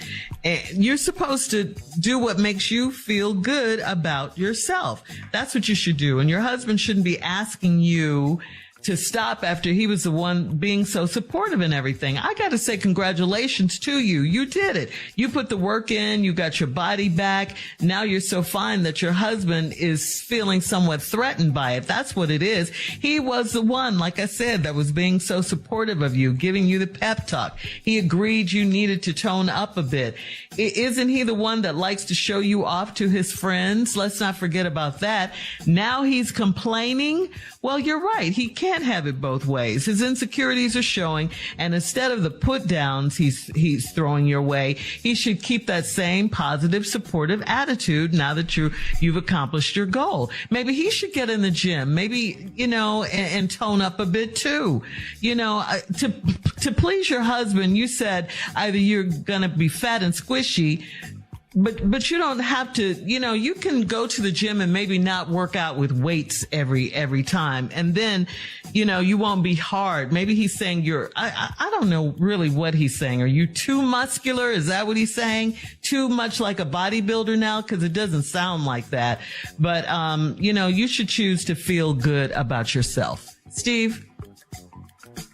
You're supposed to do what makes you feel good about yourself. That's what you should do. And your husband shouldn't be asking you to stop after he was the one being so supportive and everything. I got to say congratulations to you. You did it. You put the work in. You got your body back. Now you're so fine that your husband is feeling somewhat threatened by it. That's what it is. He was the one, like I said, that was being so supportive of you, giving you the pep talk. He agreed you needed to tone up a bit. Isn't he the one that likes to show you off to his friends? Let's not forget about that. Now he's complaining. Well, you're right. He can't have it both ways. His insecurities are showing, and instead of the put downs he's throwing your way, he should keep that same positive, supportive attitude now that you've accomplished your goal. Maybe he should get in the gym, maybe, and tone up a bit too. To please your husband, you said either you're gonna be fat and squishy, but you don't have to, you can go to the gym and maybe not work out with weights every time. And then, you won't be hard. Maybe he's saying I don't know really what he's saying. Are you too muscular? Is that what he's saying? Too much like a bodybuilder now? Cause it doesn't sound like that. But, you should choose to feel good about yourself. Steve?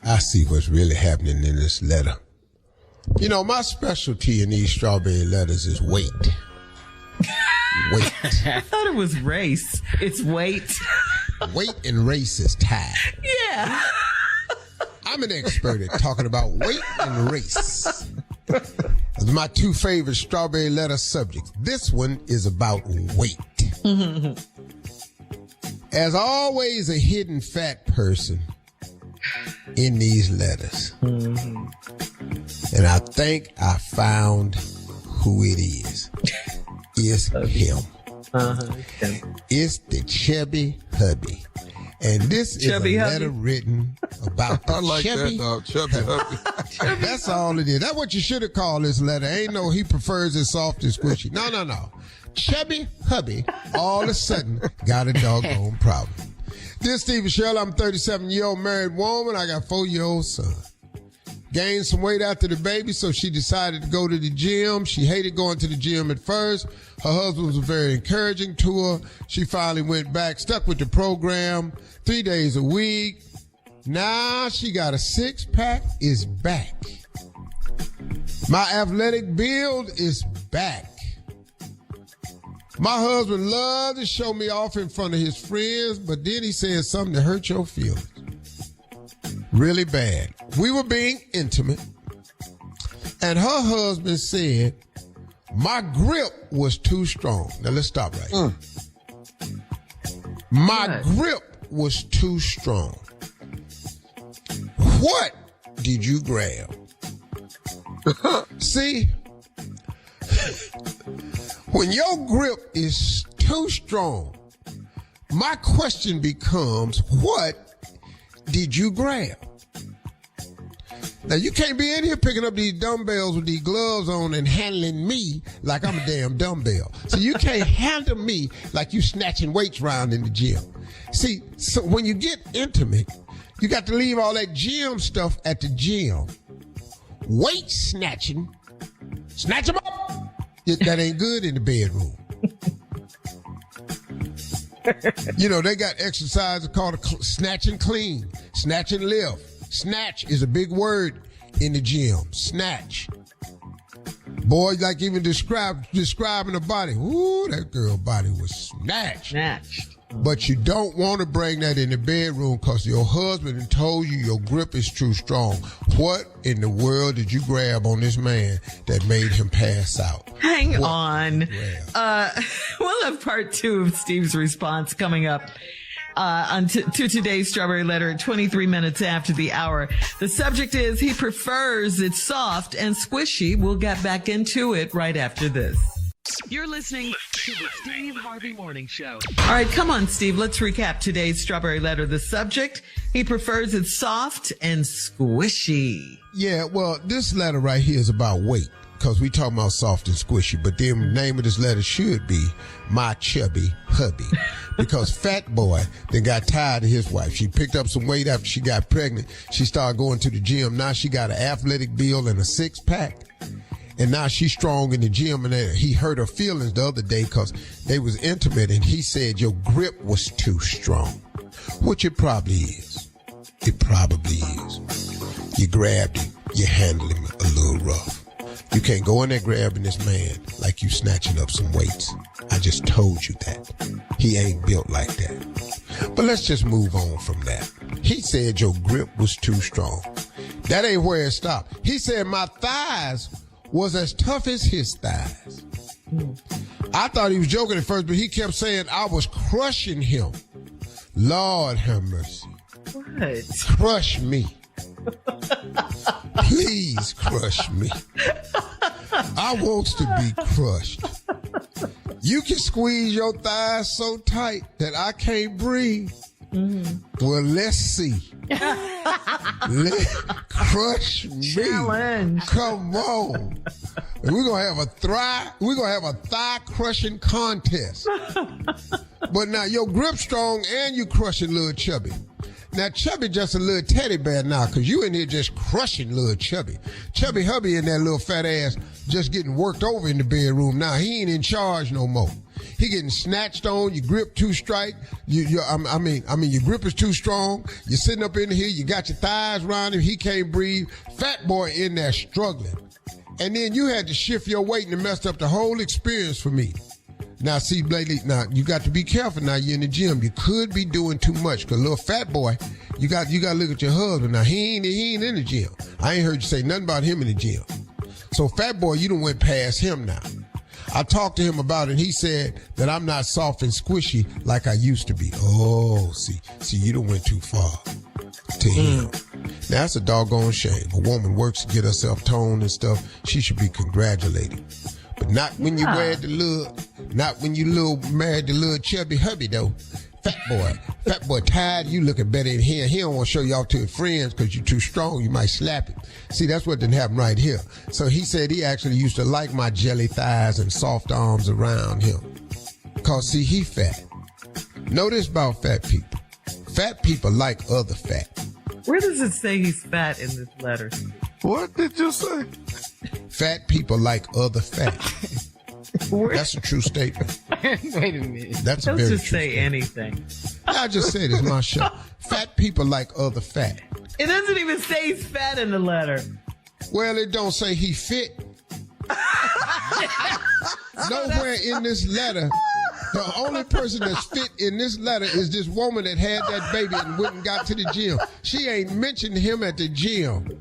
I see what's really happening in this letter. My specialty in these strawberry letters is weight. Weight. I thought it was race. It's weight. Weight and race is tied. Yeah. I'm an expert at talking about weight and race. Those are my two favorite strawberry letter subjects. This one is about weight. As always, a hidden fat person in these letters. And I think I found who it is. It's him. It's the chubby hubby. And this is a letter written about the I like chubby that, dog. Chubby hubby. That's all it is. That's what you should have called this letter. Ain't no he prefers it soft and squishy. No. Chubby hubby all of a sudden got a doggone problem. This Steve Shirley, I'm a 37-year-old married woman. I got a 4-year-old son. Gained some weight after the baby, so she decided to go to the gym. She hated going to the gym at first. Her husband was very encouraging to her. She finally went back, stuck with the program 3 days a week. Now she got a six-pack, is back. My athletic build is back. My husband loved to show me off in front of his friends, but then he said something that hurt your feelings. Really bad. We were being intimate, and her husband said my grip was too strong. Now let's stop right here. My grip was too strong. What did you grab? See, when your grip is too strong, my question becomes, what did you grab? Now, you can't be in here picking up these dumbbells with these gloves on and handling me like I'm a damn dumbbell. So you can't handle me like you snatching weights around in the gym. See, so when you get intimate, you got to leave all that gym stuff at the gym. Weight snatching, snatch them up. That ain't good in the bedroom. They got exercises called snatch and clean, snatch and lift. Snatch is a big word in the gym. Snatch. Boy, like even describing a body. Ooh, that girl body was snatched. But you don't want to bring that in the bedroom because your husband had told you your grip is too strong. What in the world did you grab on this man that made him pass out? Hang on. We'll have part 2 of Steve's response coming up to today's Strawberry Letter at 23 minutes after the hour. The subject is he prefers it soft and squishy. We'll get back into it right after this. You're listening to the Steve Harvey Morning Show. All right, come on, Steve. Let's recap today's Strawberry Letter. The subject, he prefers it soft and squishy. Yeah, well, this letter right here is about weight because we talking about soft and squishy. But the name of this letter should be My Chubby Hubby because Fat Boy then got tired of his wife. She picked up some weight after she got pregnant. She started going to the gym. Now she got an athletic build and a 6-pack. And now she's strong in the gym, and he hurt her feelings the other day because they was intimate, and he said your grip was too strong, which it probably is. It probably is. You grabbed him. You handled him a little rough. You can't go in there grabbing this man like you snatching up some weights. I just told you that. He ain't built like that. But let's just move on from that. He said your grip was too strong. That ain't where it stopped. He said my thighs was as tough as his thighs. I thought he was joking at first, but he kept saying I was crushing him. Lord have mercy. What? Crush me. Please crush me. I want to be crushed. You can squeeze your thighs so tight that I can't breathe. Well, let's see. Crush me. Challenge. Come on. And we're gonna have a thigh crushing contest. But now your grip strong and you crushing little Chubby. Now Chubby just a little teddy bear now, cause you in here just crushing little Chubby. Chubby hubby and that little fat ass just getting worked over in the bedroom now. He ain't in charge no more. He getting snatched on. Your grip too straight. Your grip is too strong. You're sitting up in here. You got your thighs around him. He can't breathe. Fat boy in there struggling. And then you had to shift your weight and it messed up the whole experience for me. Now, see, Blakely, now you got to be careful. Now you're in the gym. You could be doing too much because little fat boy, you got to look at your husband. Now he ain't in the gym. I ain't heard you say nothing about him in the gym. So fat boy, you done went past him now. I talked to him about it, and he said that I'm not soft and squishy like I used to be. Oh, see, you done went too far to him. Now, that's a doggone shame. A woman works to get herself toned and stuff. She should be congratulated. But not when you married the little chubby hubby, though. Fat boy tired, you looking better in here. He don't want to show y'all to his friends because you're too strong. You might slap him. See, that's what didn't happen right here. So he said he actually used to like my jelly thighs and soft arms around him. Because, see, he fat. Know this about fat people. Fat people like other fat. Where does it say he's fat in this letter? What did you say? Fat people like other fat. That's a true statement. Wait a minute. That's a very true say statement. Anything. I just said it's my show. Fat people like other fat. It doesn't even say he's fat in the letter. Well, it don't say he fit. Nowhere in this letter, the only person that's fit in this letter is this woman that had that baby and went and got to the gym. She ain't mentioned him at the gym.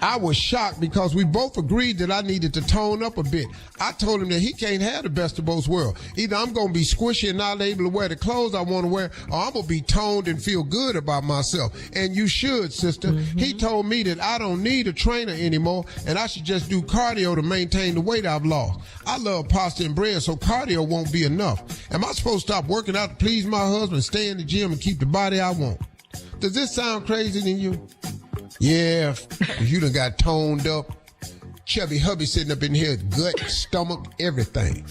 I was shocked because we both agreed that I needed to tone up a bit. I told him that he can't have the best of both worlds. Either I'm going to be squishy and not able to wear the clothes I want to wear, or I'm going to be toned and feel good about myself. And you should, sister. Mm-hmm. He told me that I don't need a trainer anymore and I should just do cardio to maintain the weight I've lost. I love pasta and bread, so cardio won't be enough. Am I supposed to stop working out to please my husband, stay in the gym, and keep the body I want? Does this sound crazy to you? Yeah, you done got toned up. Chubby hubby sitting up in here, gut, stomach, everything.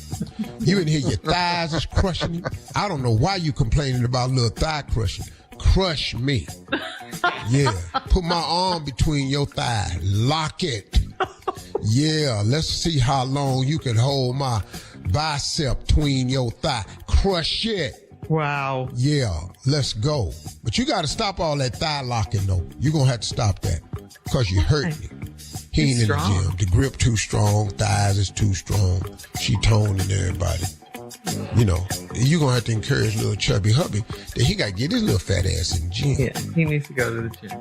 You in here, your thighs is crushing you. I don't know why you complaining about little thigh crushing. Crush me. Yeah, put my arm between your thigh. Lock it. Yeah, let's see how long you can hold my bicep between your thigh. Crush it. Wow. Yeah, let's go. But you got to stop all that thigh locking, though. You're going to have to stop that because you hurt me. He ain't in the gym. The grip too strong. Thighs is too strong. She toning everybody. You know, you're going to have to encourage little chubby hubby that he got to get his little fat ass in the gym. Yeah, he needs to go to the gym.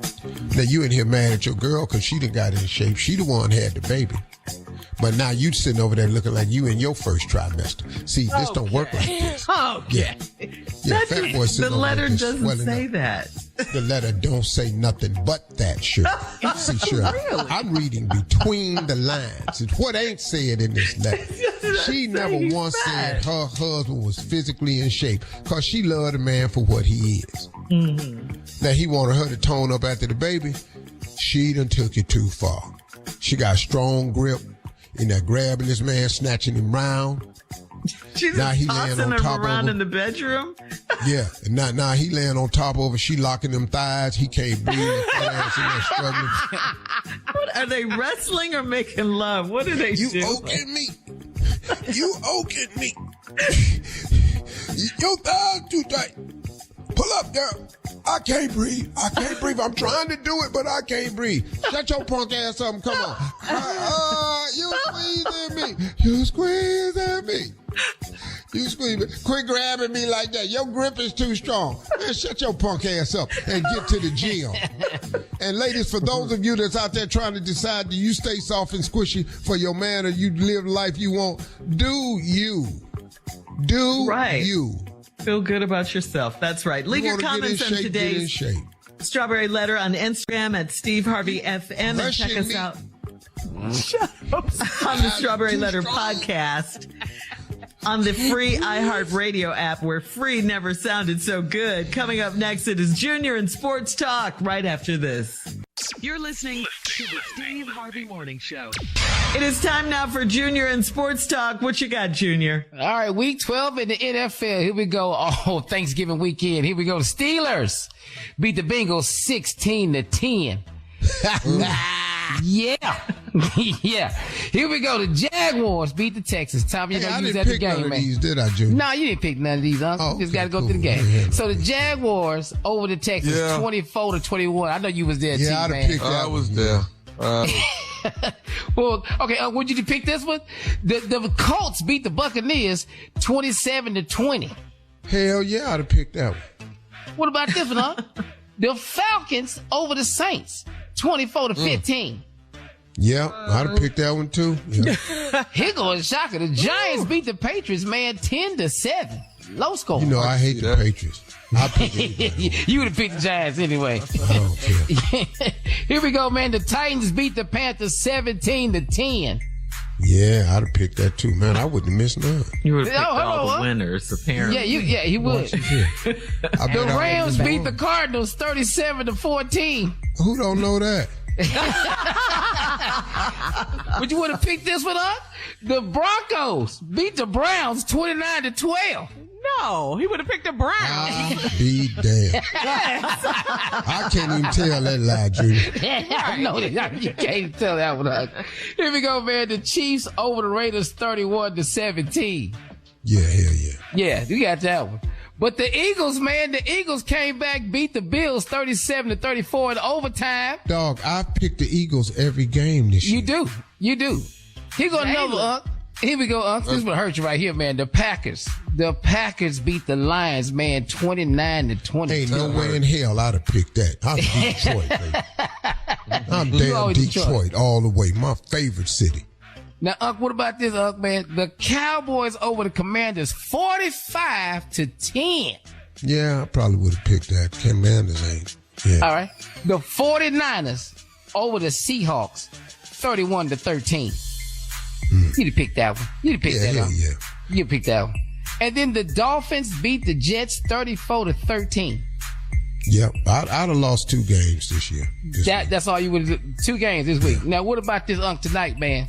Now, you in here mad at your girl because she done got in shape. She the one had the baby. But now you sitting over there looking like you in your first trimester. See, this don't work like this. Okay. Yeah, fat boy sitting The over letter there just doesn't swelling say up. that. The letter don't say nothing but that, Shirley. See, Shirley, I'm reading between the lines. It's what ain't said in this letter. She never once said her husband was physically in shape because she loved a man for what he is. Mm-hmm. Now, he wanted her to tone up after the baby. She done took it too far. She got a strong grip in that grabbing this man, snatching him round. She's now he tossing laying on him top around of her. in the bedroom. Yeah, and now he laying on top of her. She locking them thighs. He can't breathe. His fat ass in there struggling. What, are they wrestling or making love? What are they doing? You oaking me. You oaking me. Your thighs too tight. Pull up, girl. I can't breathe. I'm trying to do it, but I can't breathe. Shut your punk ass up and come on. You squeezing me. You squeezing me. You squeeze me. Quit grabbing me like that. Your grip is too strong. Man, shut your punk ass up and get to the gym. And ladies, for those of you that's out there trying to decide, do you stay soft and squishy for your man or you live the life you want? Do you. Do right. you. Feel good about yourself. That's right. Leave your comments on today's Strawberry Letter on Instagram at Steve Harvey FM and check us out on the Strawberry Letter podcast on the free iHeartRadio app where free never sounded so good. Coming up next, it is Junior and Sports Talk right after this. You're listening to the Steve Harvey Morning Show. It is time now for Junior and Sports Talk. What you got, Junior? All right, week 12 in the NFL. Here we go. Oh, Thanksgiving weekend. Here we go. The Steelers beat the Bengals 16-10. Yeah. Yeah. Here we go. The Jaguars beat the Texans. Tommy, you know, you was at the game, man. These, did I, Junior? No, you didn't pick none of these, Uncle. Oh, You just okay, got to go cool. to the game. Yeah. So the Jaguars over the Texans, 24-21. I know you was there, too, I'd have man. picked that. I was there. Well, okay, would you pick this one? The Colts beat the Buccaneers 27-20. Hell yeah, I'd have picked that one. What about this one, huh? The Falcons over the Saints 24-15. Yeah, I'd have picked that one too. Yeah. Here goes a shocker. The Giants beat the Patriots, man, 10-7. Low score. You know, I hate the Patriots. I picked it. You would have picked the Giants anyway. I don't care. Here we go, man. The Titans beat the Panthers 17-10. Yeah, I'd have picked that too, man. I wouldn't have missed none. You would have picked all the winners, apparently. Yeah, he would. The Rams beat the the Cardinals 37-14. Who don't know that? Would you would have picked this one up? The Broncos beat the Browns 29-12. No, he would have picked the Browns. I'll be damned. I can't even tell that lie, Junior. I know that. You can't tell that one. Here we go, man. The Chiefs over the Raiders 31-17. Yeah, hell yeah. Yeah, you got that one. But the Eagles, man, the Eagles came back, beat the Bills 37-34 in overtime. Dog, I picked the Eagles every game this year. You do. Here go another, Unc. Here we go, Unc. This is what hurt you right here, man. The Packers beat the Lions, man, 29-20. Ain't no way in hell I'd have picked that. I'm Detroit, baby. I'm damn Detroit all the way. My favorite city. Now, Unc, what about this, Unc, man? The Cowboys over the Commanders 45-10. Yeah, I probably would have picked that. Commanders ain't. Yeah. All right. The 49ers over the Seahawks 31-13. You'd have picked that one. You'd have picked that one. Yeah. You'd pick that one. And then the Dolphins beat the Jets 34-13. Yep. I'd have lost 2 games this year. That's all you would have 2 games this week. Now, what about this, Unc, tonight, man?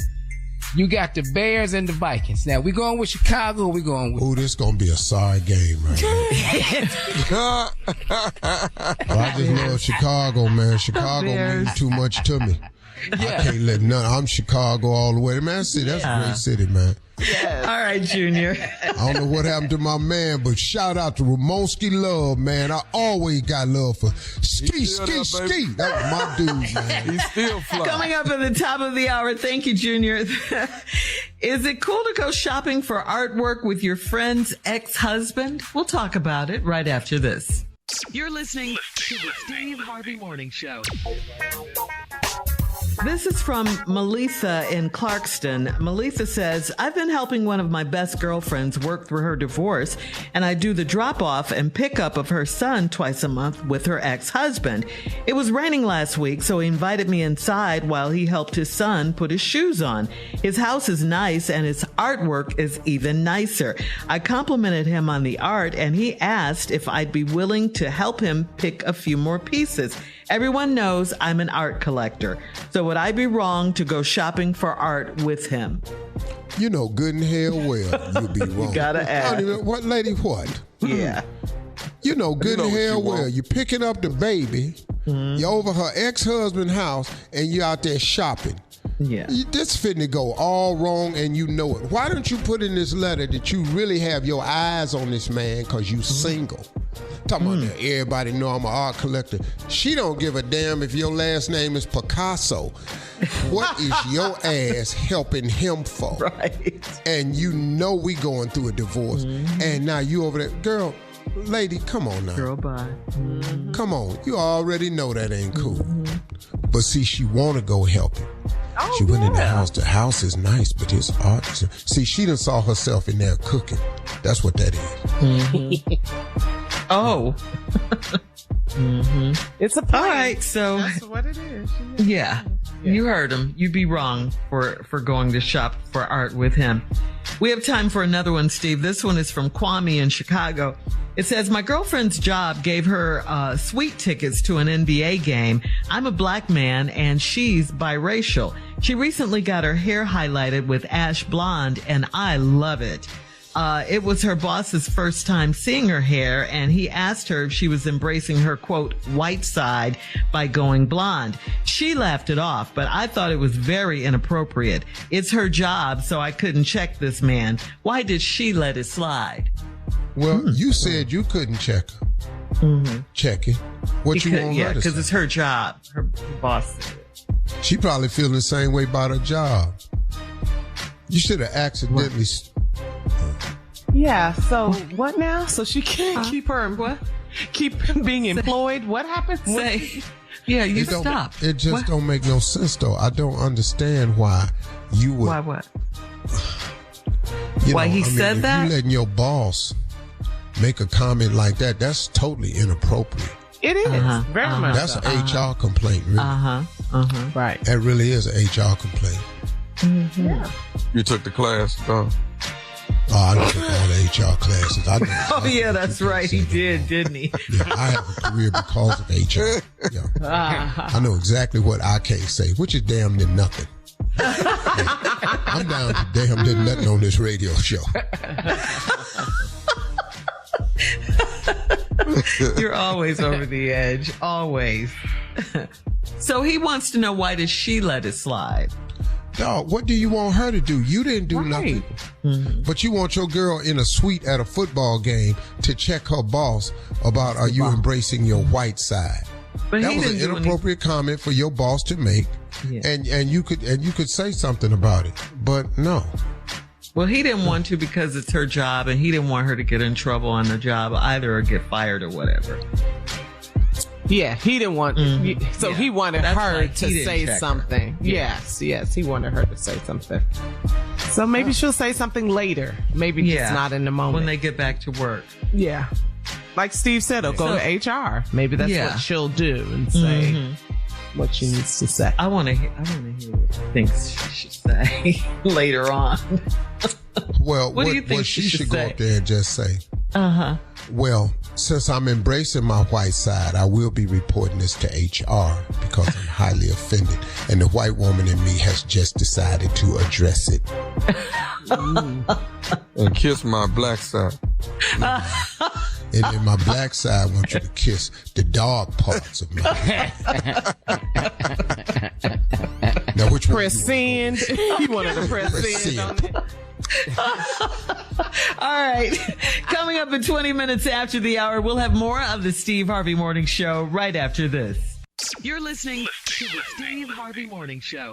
You got the Bears and the Vikings. Now, we going with Chicago or we going with... Oh, this going to be a sorry game right now. I just love Chicago, man. Chicago means too much to me. Yeah. I can't let none. I'm Chicago all the way. Man, that's a great city, man. Yes. All right, Junior. I don't know what happened to my man, but shout out to Ramonski Love, man. I always got love for Ski. That was my dude, man. He's still fly. Coming up at the top of the hour, thank you, Junior. Is it cool to go shopping for artwork with your friend's ex-husband? We'll talk about it right after this. You're listening to the Steve Harvey Morning Show. This is from Melissa in Clarkston. Melissa says, I've been helping one of my best girlfriends work through her divorce, and I do the drop-off and pick-up of her son twice a month with her ex-husband. It was raining last week, so he invited me inside while he helped his son put his shoes on. His house is nice, and his artwork is even nicer. I complimented him on the art, and he asked if I'd be willing to help him pick a few more pieces. Everyone knows I'm an art collector, so would I be wrong to go shopping for art with him? You know good and hell well you'll be wrong. You gotta ask. What, lady, what? Yeah. You know good You know and what hell you well want. you're picking up the baby, you're over her ex-husband's house, and you're out there shopping. Yeah. This fitting to go all wrong, and you know it. Why don't you put in this letter that you really have your eyes on this man because you single? Talking about that, everybody know I'm an art collector. She don't give a damn if your last name is Picasso. What is your ass helping him for? Right. And you know we going through a divorce, and now you over there. Girl, lady, come on now. Girl, bye. Come on. You already know that ain't cool. But see, she want to go help him. Oh, She went in the house. The house is nice, but his art is... See, she done saw herself in there cooking. That's what that is. Oh. It's a All plan. right, so... That's what it is. Yeah, you heard him. You'd be wrong for going to shop for art with him. We have time for another one, Steve. This one is from Kwame in Chicago. It says, my girlfriend's job gave her suite tickets to an NBA game. I'm a black man and she's biracial. She recently got her hair highlighted with ash blonde and I love it. It was her boss's first time seeing her hair, and he asked her if she was embracing her, quote, white side by going blonde. She laughed it off, but I thought it was very inappropriate. It's her job, so I couldn't check this man. Why did she let it slide? Well, you said you couldn't check her. Check it. What you want her to because say? it's her job. Her boss said it. She probably feeling the same way about her job. You should have accidentally... Yeah, so what now? So she can't keep being employed? What happens? Yeah, you It don't- stop. It just don't make no sense, though. I don't understand why you would... Why what? You Why he I mean, said if that? you letting your boss make a comment like that, that's totally inappropriate. It is. Very much That's so. an HR complaint, really. Right. That really is an HR complaint. You took the class, though. Oh, I took all the HR classes. I know Oh, yeah, that's right. He did, didn't he? Yeah, I have a career because of HR. Yeah. I know exactly what I can't say, which is damn near nothing. I'm down to damn near nothing on this radio show. You're always over the edge. Always. So he wants to know, why did she let it slide? Dog, what do you want her to do? You didn't do nothing. But you want your girl in a suite at a football game to check her boss about, are you embracing your white side? But That he was didn't an do inappropriate comment for your boss to make. Yeah. And you could say something about it. But no. Well, he didn't want to because it's her job, and he didn't want her to get in trouble on the job either, or get fired or whatever. Yeah, he didn't want. So he wanted That's her why he to didn't say check her. something. Yes, he wanted her to say something. So maybe she'll say something later. Maybe just not in the moment. when they get back to work. Yeah. Like Steve said, he'll go to HR. Maybe that's what she'll do and say what she needs to say. I want to hear what she thinks she should say later on. Well, What do you think what she she should should go say? up there and just say, Well, since I'm embracing my white side, I will be reporting this to HR because I'm highly offended. And the white woman in me has just decided to address it. And kiss my black side. And then my black side wants you to kiss the dog parts of me. Now, which one? Press send. He wanted to press send on it. All right. Coming up in 20 minutes after the hour, we'll have more of the Steve Harvey Morning Show right after this. You're listening to the Steve Harvey Morning Show.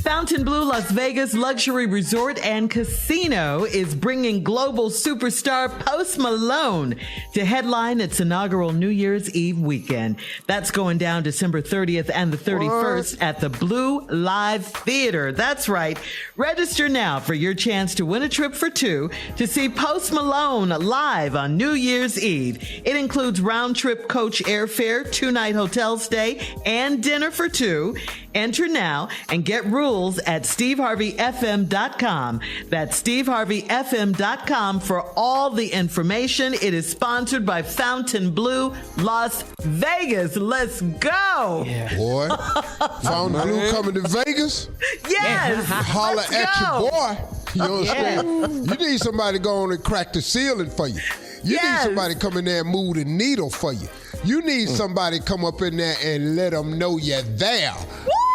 Fontaine, Bleu, Las Vegas Luxury Resort and Casino is bringing global superstar Post Malone to headline its inaugural New Year's Eve weekend. That's going down December 30th and the 31st at the Bleu Live Theater. That's right. Register now for your chance to win a trip for two to see Post Malone live on New Year's Eve. It includes round-trip coach airfare, 2-night hotel stay, and dinner for two. Enter now and get rules at SteveHarveyFM.com. That's SteveHarveyFM.com for all the information. It is sponsored by Fontaine, Bleu, Las Vegas. Let's go. Yeah. Boy, Fontaine, Bleu coming to Vegas? Yes. Holler at your boy. You understand? You need somebody to go on and crack the ceiling for you. You need somebody come in there and move the needle for you. You need somebody come up in there and let them know you're there.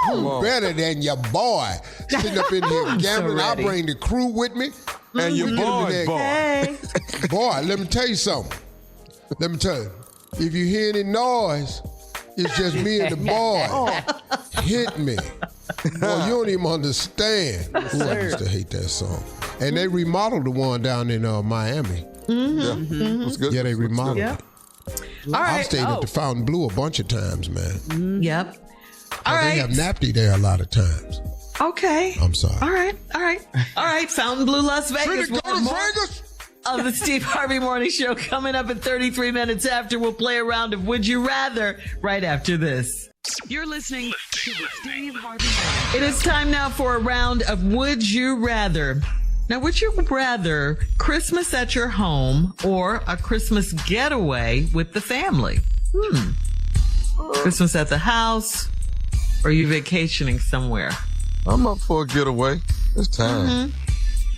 Woo! Better than your boy sitting up in here gambling. I'll bring the crew with me. And your boy. Hey. Boy, let me tell you something. Let me tell you. If you hear any noise, it's just me and the boy. Hit me. Boy, you don't even understand. Ooh, I used to hate that song. And they remodeled the one down in Miami. It was good. Yeah, they remodeled it. All right. I've stayed at the Fontaine Bleu a bunch of times, man. Yep. All They right. have Napty there a lot of times. Okay. I'm sorry. All right. Fontaine, Bleu, Las Vegas. Go to Vegas. Of the Steve Harvey Morning Show coming up in 33 minutes after. We'll play a round of Would You Rather right after this. You're listening to the Steve Harvey Morning Show. It is time now for a round of Would You Rather. Now, would you rather Christmas at your home or a Christmas getaway with the family? Christmas at the house, or are you vacationing somewhere? I'm up for a getaway. It's time.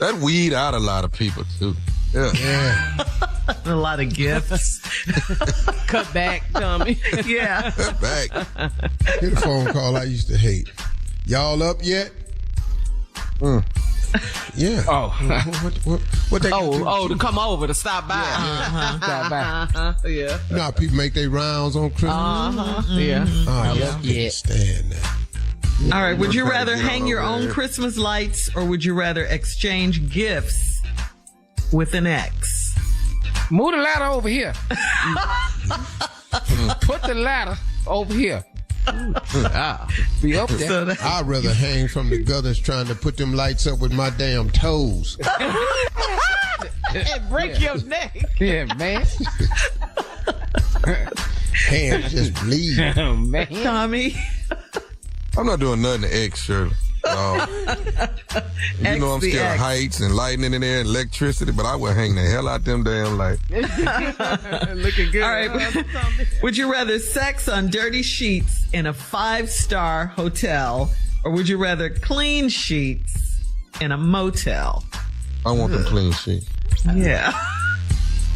That weed out a lot of people, too. Yeah. A lot of gifts. Cut back, Tommy. Yeah. Back. Here's a phone call I used to hate. Y'all up yet? Yeah. Oh. What they to come over, to stop by. Stop by. Yeah. You know how people make their rounds on Christmas? Yeah. Oh, yeah. I can't stand that. All right. Would you rather hang your own Christmas lights or would you rather exchange gifts with an ex? Move the ladder over here. Put the ladder over here. Be up there. I'd rather hang from the gutters trying to put them lights up with my damn toes. And break your neck. Yeah, man. Hands just bleed. Man. Tommy? I'm not doing nothing to X, Shirley. You know I'm scared of heights and lightning in there and electricity, but I would hang the hell out them damn lights. Looking good. All right. Would you rather sex on dirty sheets in a 5-star hotel or would you rather clean sheets in a motel? I want them clean sheets. Yeah.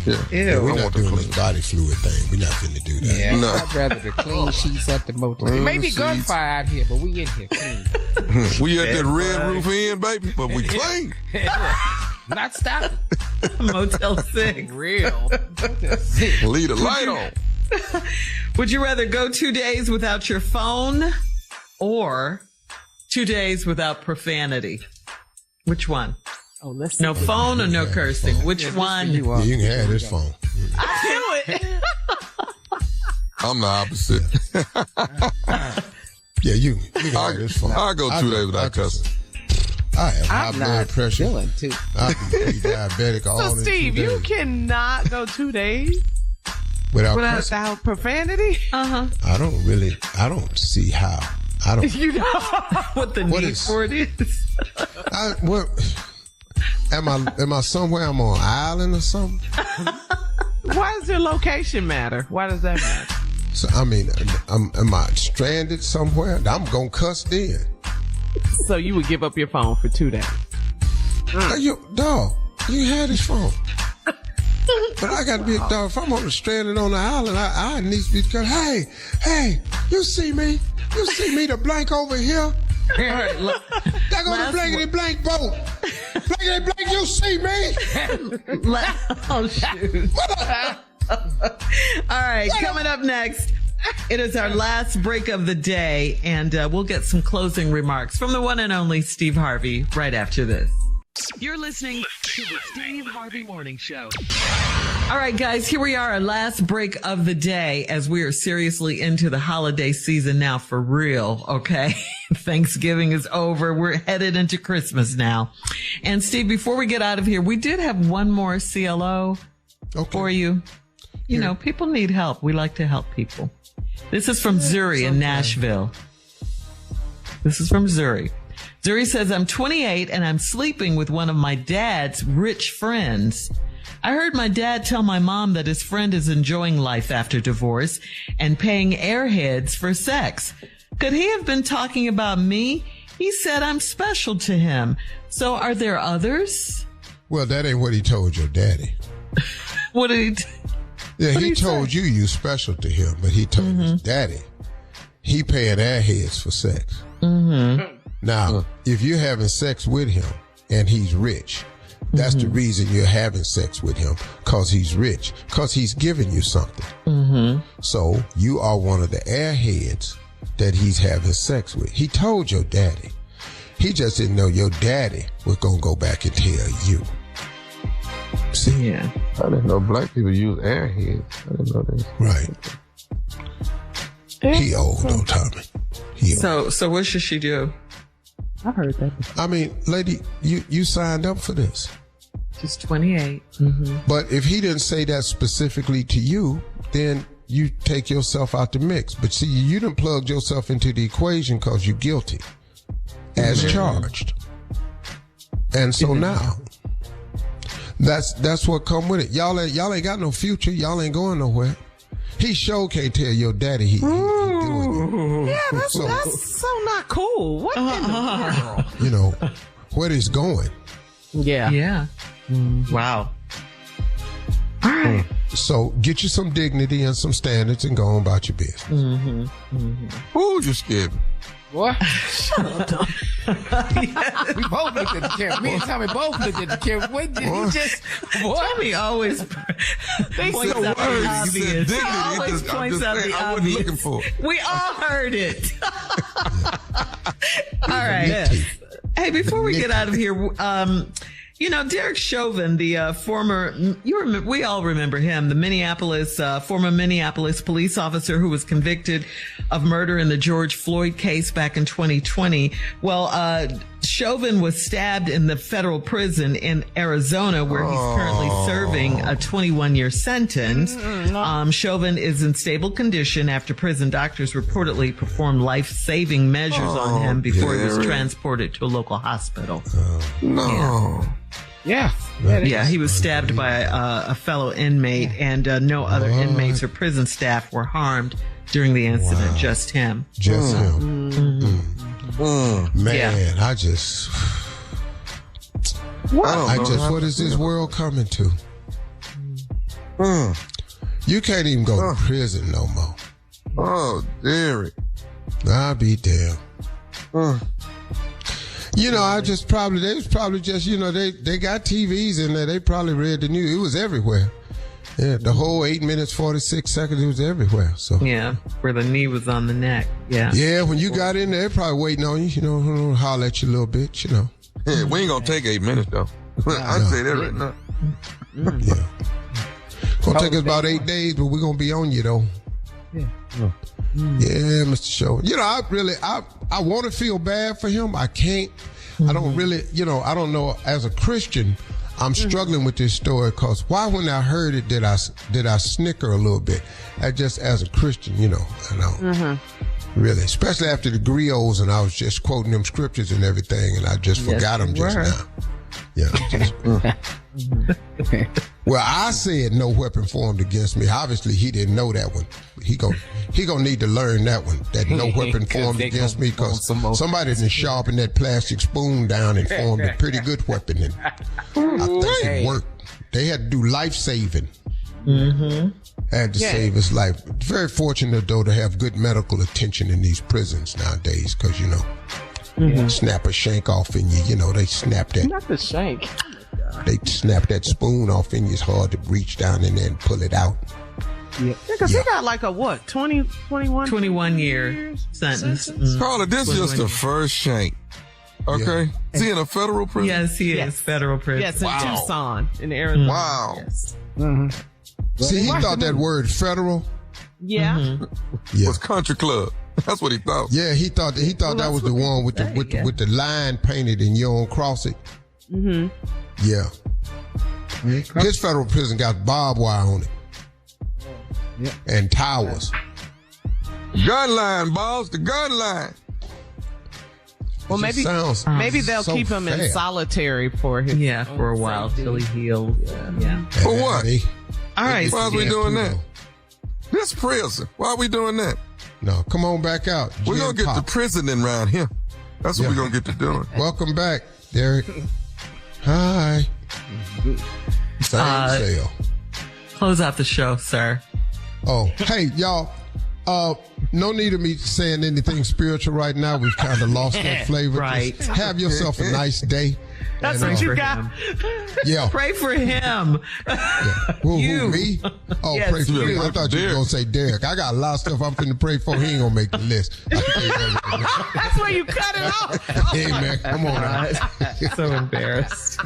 Yeah, we're not doing this body fluid thing. We're not finna do that. Yeah, No. I'd rather the clean sheets at the motel. It may be gunfire out here, but we in here clean. We at that red roof inn, baby, but we clean. Not stopping. Motel 6. Real. Leave the light on. Would you rather go 2 days without your phone or 2 days without profanity? Which one? Oh, let's No phone or no cursing? Which one? Yeah, you can have this phone. I knew it. I'm the opposite. Yeah, you can have this phone. I'll go 2 days without cussing. I have high I'm blood not pressure. feeling too. I can be diabetic all So, in Steve, 2 days. you cannot go 2 days Without cussing. without profanity? Uh-huh. I don't see how. I don't. You know? What the What need is- for it is. Am I somewhere? I'm on an island or something? Why does your location matter? Why does that matter? So I mean, am I stranded somewhere? I'm gonna cuss then. So you would give up your phone for 2 days? Dog, you had this phone. But I got to be a dog. If I'm on the stranded on the island, I need to be because hey, you see me? You see me the blank over here? All right, That go to blankety blank boat. Blankety blank, you see me? Oh, shoot. All right, coming up next, it is our last break of the day, and we'll get some closing remarks from the one and only Steve Harvey right after this. You're listening to the Steve Harvey Morning Show. All right, guys, here we are, our last break of the day as we are seriously into the holiday season now for real, okay? Thanksgiving is over. We're headed into Christmas now. And Steve, before we get out of here, we did have one more CLO for you. You know, people need help. We like to help people. This is from Zuri in Nashville. This is from Zuri. Zuri says, I'm 28 and I'm sleeping with one of my dad's rich friends. I heard my dad tell my mom that his friend is enjoying life after divorce and paying airheads for sex. Could he have been talking about me? He said I'm special to him. So are there others? Well, that ain't what he told your daddy. What did he Yeah, he told you you special to him, but he told his daddy he paying airheads for sex. Now, if you're having sex with him and he's rich, that's the reason you're having sex with him, because he's rich, because he's giving you something. So you are one of the airheads that he's having sex with. He told your daddy. He just didn't know your daddy was going to go back and tell you. See? Yeah. I didn't know black people use airheads. I didn't know that. Right. He old though, Tommy. He old. So what should she do? I heard that. I mean, lady, you signed up for this. She's 28. But if he didn't say that specifically to you, then you take yourself out the mix. But see, you done plugged yourself into the equation because you're guilty as charged. And so now, that's what come with it. Y'all ain't got no future. Y'all ain't going nowhere. He sure can't tell your daddy he doing it. Yeah, that's so not cool. What in the world? You know, where it's going. Yeah. Wow. All right. So get you some dignity and some standards and go on about your business. Ooh, you scared me. What? Shut up, Tom. We both looked at the camera. Me and Tommy both looked at the camera. Wait, did he just... Tommy always points out the obvious. He always points out the I wasn't looking for it. We all heard it. All right. Hey, before we get out of here, you know, Derek Chauvin, the former, we all remember him, the former Minneapolis police officer who was convicted of murder in the George Floyd case back in 2020. Well, Chauvin was stabbed in the federal prison in Arizona, where he's currently serving a 21-year sentence. Chauvin is in stable condition after prison doctors reportedly performed life-saving measures on him before he was transported to a local hospital. Yeah, he was stabbed by a fellow inmate, and no other inmates or prison staff were harmed during the incident. Just him. Just him. Man, I just, what is this world coming to? You can't even go to prison no more. Oh, Derek. I'll be damned. You know, they was probably just, you know, they got TVs in there. They probably read the news. It was everywhere. Yeah, the whole 8 minutes, 46 seconds, it was everywhere. So yeah, where the knee was on the neck. Yeah. Yeah, when you got in there, they probably waiting on you, you know, holler at you a little bit, you know. Yeah, we ain't gonna take 8 minutes though. I'd say that right now. Yeah. Gonna take us about 8 days, but we're gonna be on you though. Yeah, Mr. Chauvin. You know, I want to feel bad for him. I can't. I don't really, you know, I don't know. As a Christian, I'm struggling with this story because why, when I heard it, did I snicker a little bit? Just as a Christian, you know, I don't really, especially after the griots and I was just quoting them scriptures and everything, and I just forgot them just now. Yeah. Well, I said no weapon formed against me. Obviously, he didn't know that one. He gonna need to learn that one. That no weapon formed against me, because somebody didn't sharpen that plastic spoon down and formed a pretty good weapon. And I think it worked. They had to do life saving. Had to save his life. Very fortunate though to have good medical attention in these prisons nowadays, because you know. snap a shank off in you. You know, they snap that. Not the shank. They snap that spoon off in you. It's hard to reach down in there and pull it out. Yeah, because he got like a what, 21 year sentence. Carla, this is just the first shank. Okay? Yeah. Is he in a federal prison? Yes, he is. Federal prison. Yes, in Tucson, in Arizona. Wow. Yes. See, he thought that word federal. Yeah. Was country club. That's what he thought. Yeah, he thought that was the one with the line painted and you don't cross it. Yeah. His federal prison got barbed wire on it. And towers. Gun line, boss. The gun line. Well, maybe they'll keep him in solitary for a while till he heals. Yeah. For what? All right. Why are we doing that? This prison. Why are we doing that? No, come on back out. We're going to get to prisoning around here. That's what we're going to get to doing. Welcome back, Derek. Hi. Same cell. Close out the show, sir. Oh, hey, y'all. No need of me saying anything spiritual right now. We've kind of lost that flavor. Right. Just have yourself a nice day. That's what you got. Yeah. Pray for him. Who, me? Oh, Yes, pray for you. me. I thought you were going to say Derek. I got a lot of stuff I'm finna pray for. He ain't going to make the list. That's where you cut it off. Hey, man, come on now. So embarrassed.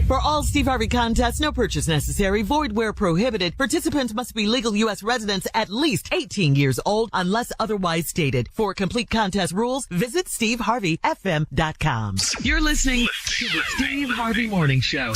For all Steve Harvey contests, no purchase necessary, void where prohibited. Participants must be legal U.S. residents at least 18 years old unless otherwise stated. For complete contest rules, visit SteveHarveyFM.com. You're listening to the Steve Harvey Morning Show.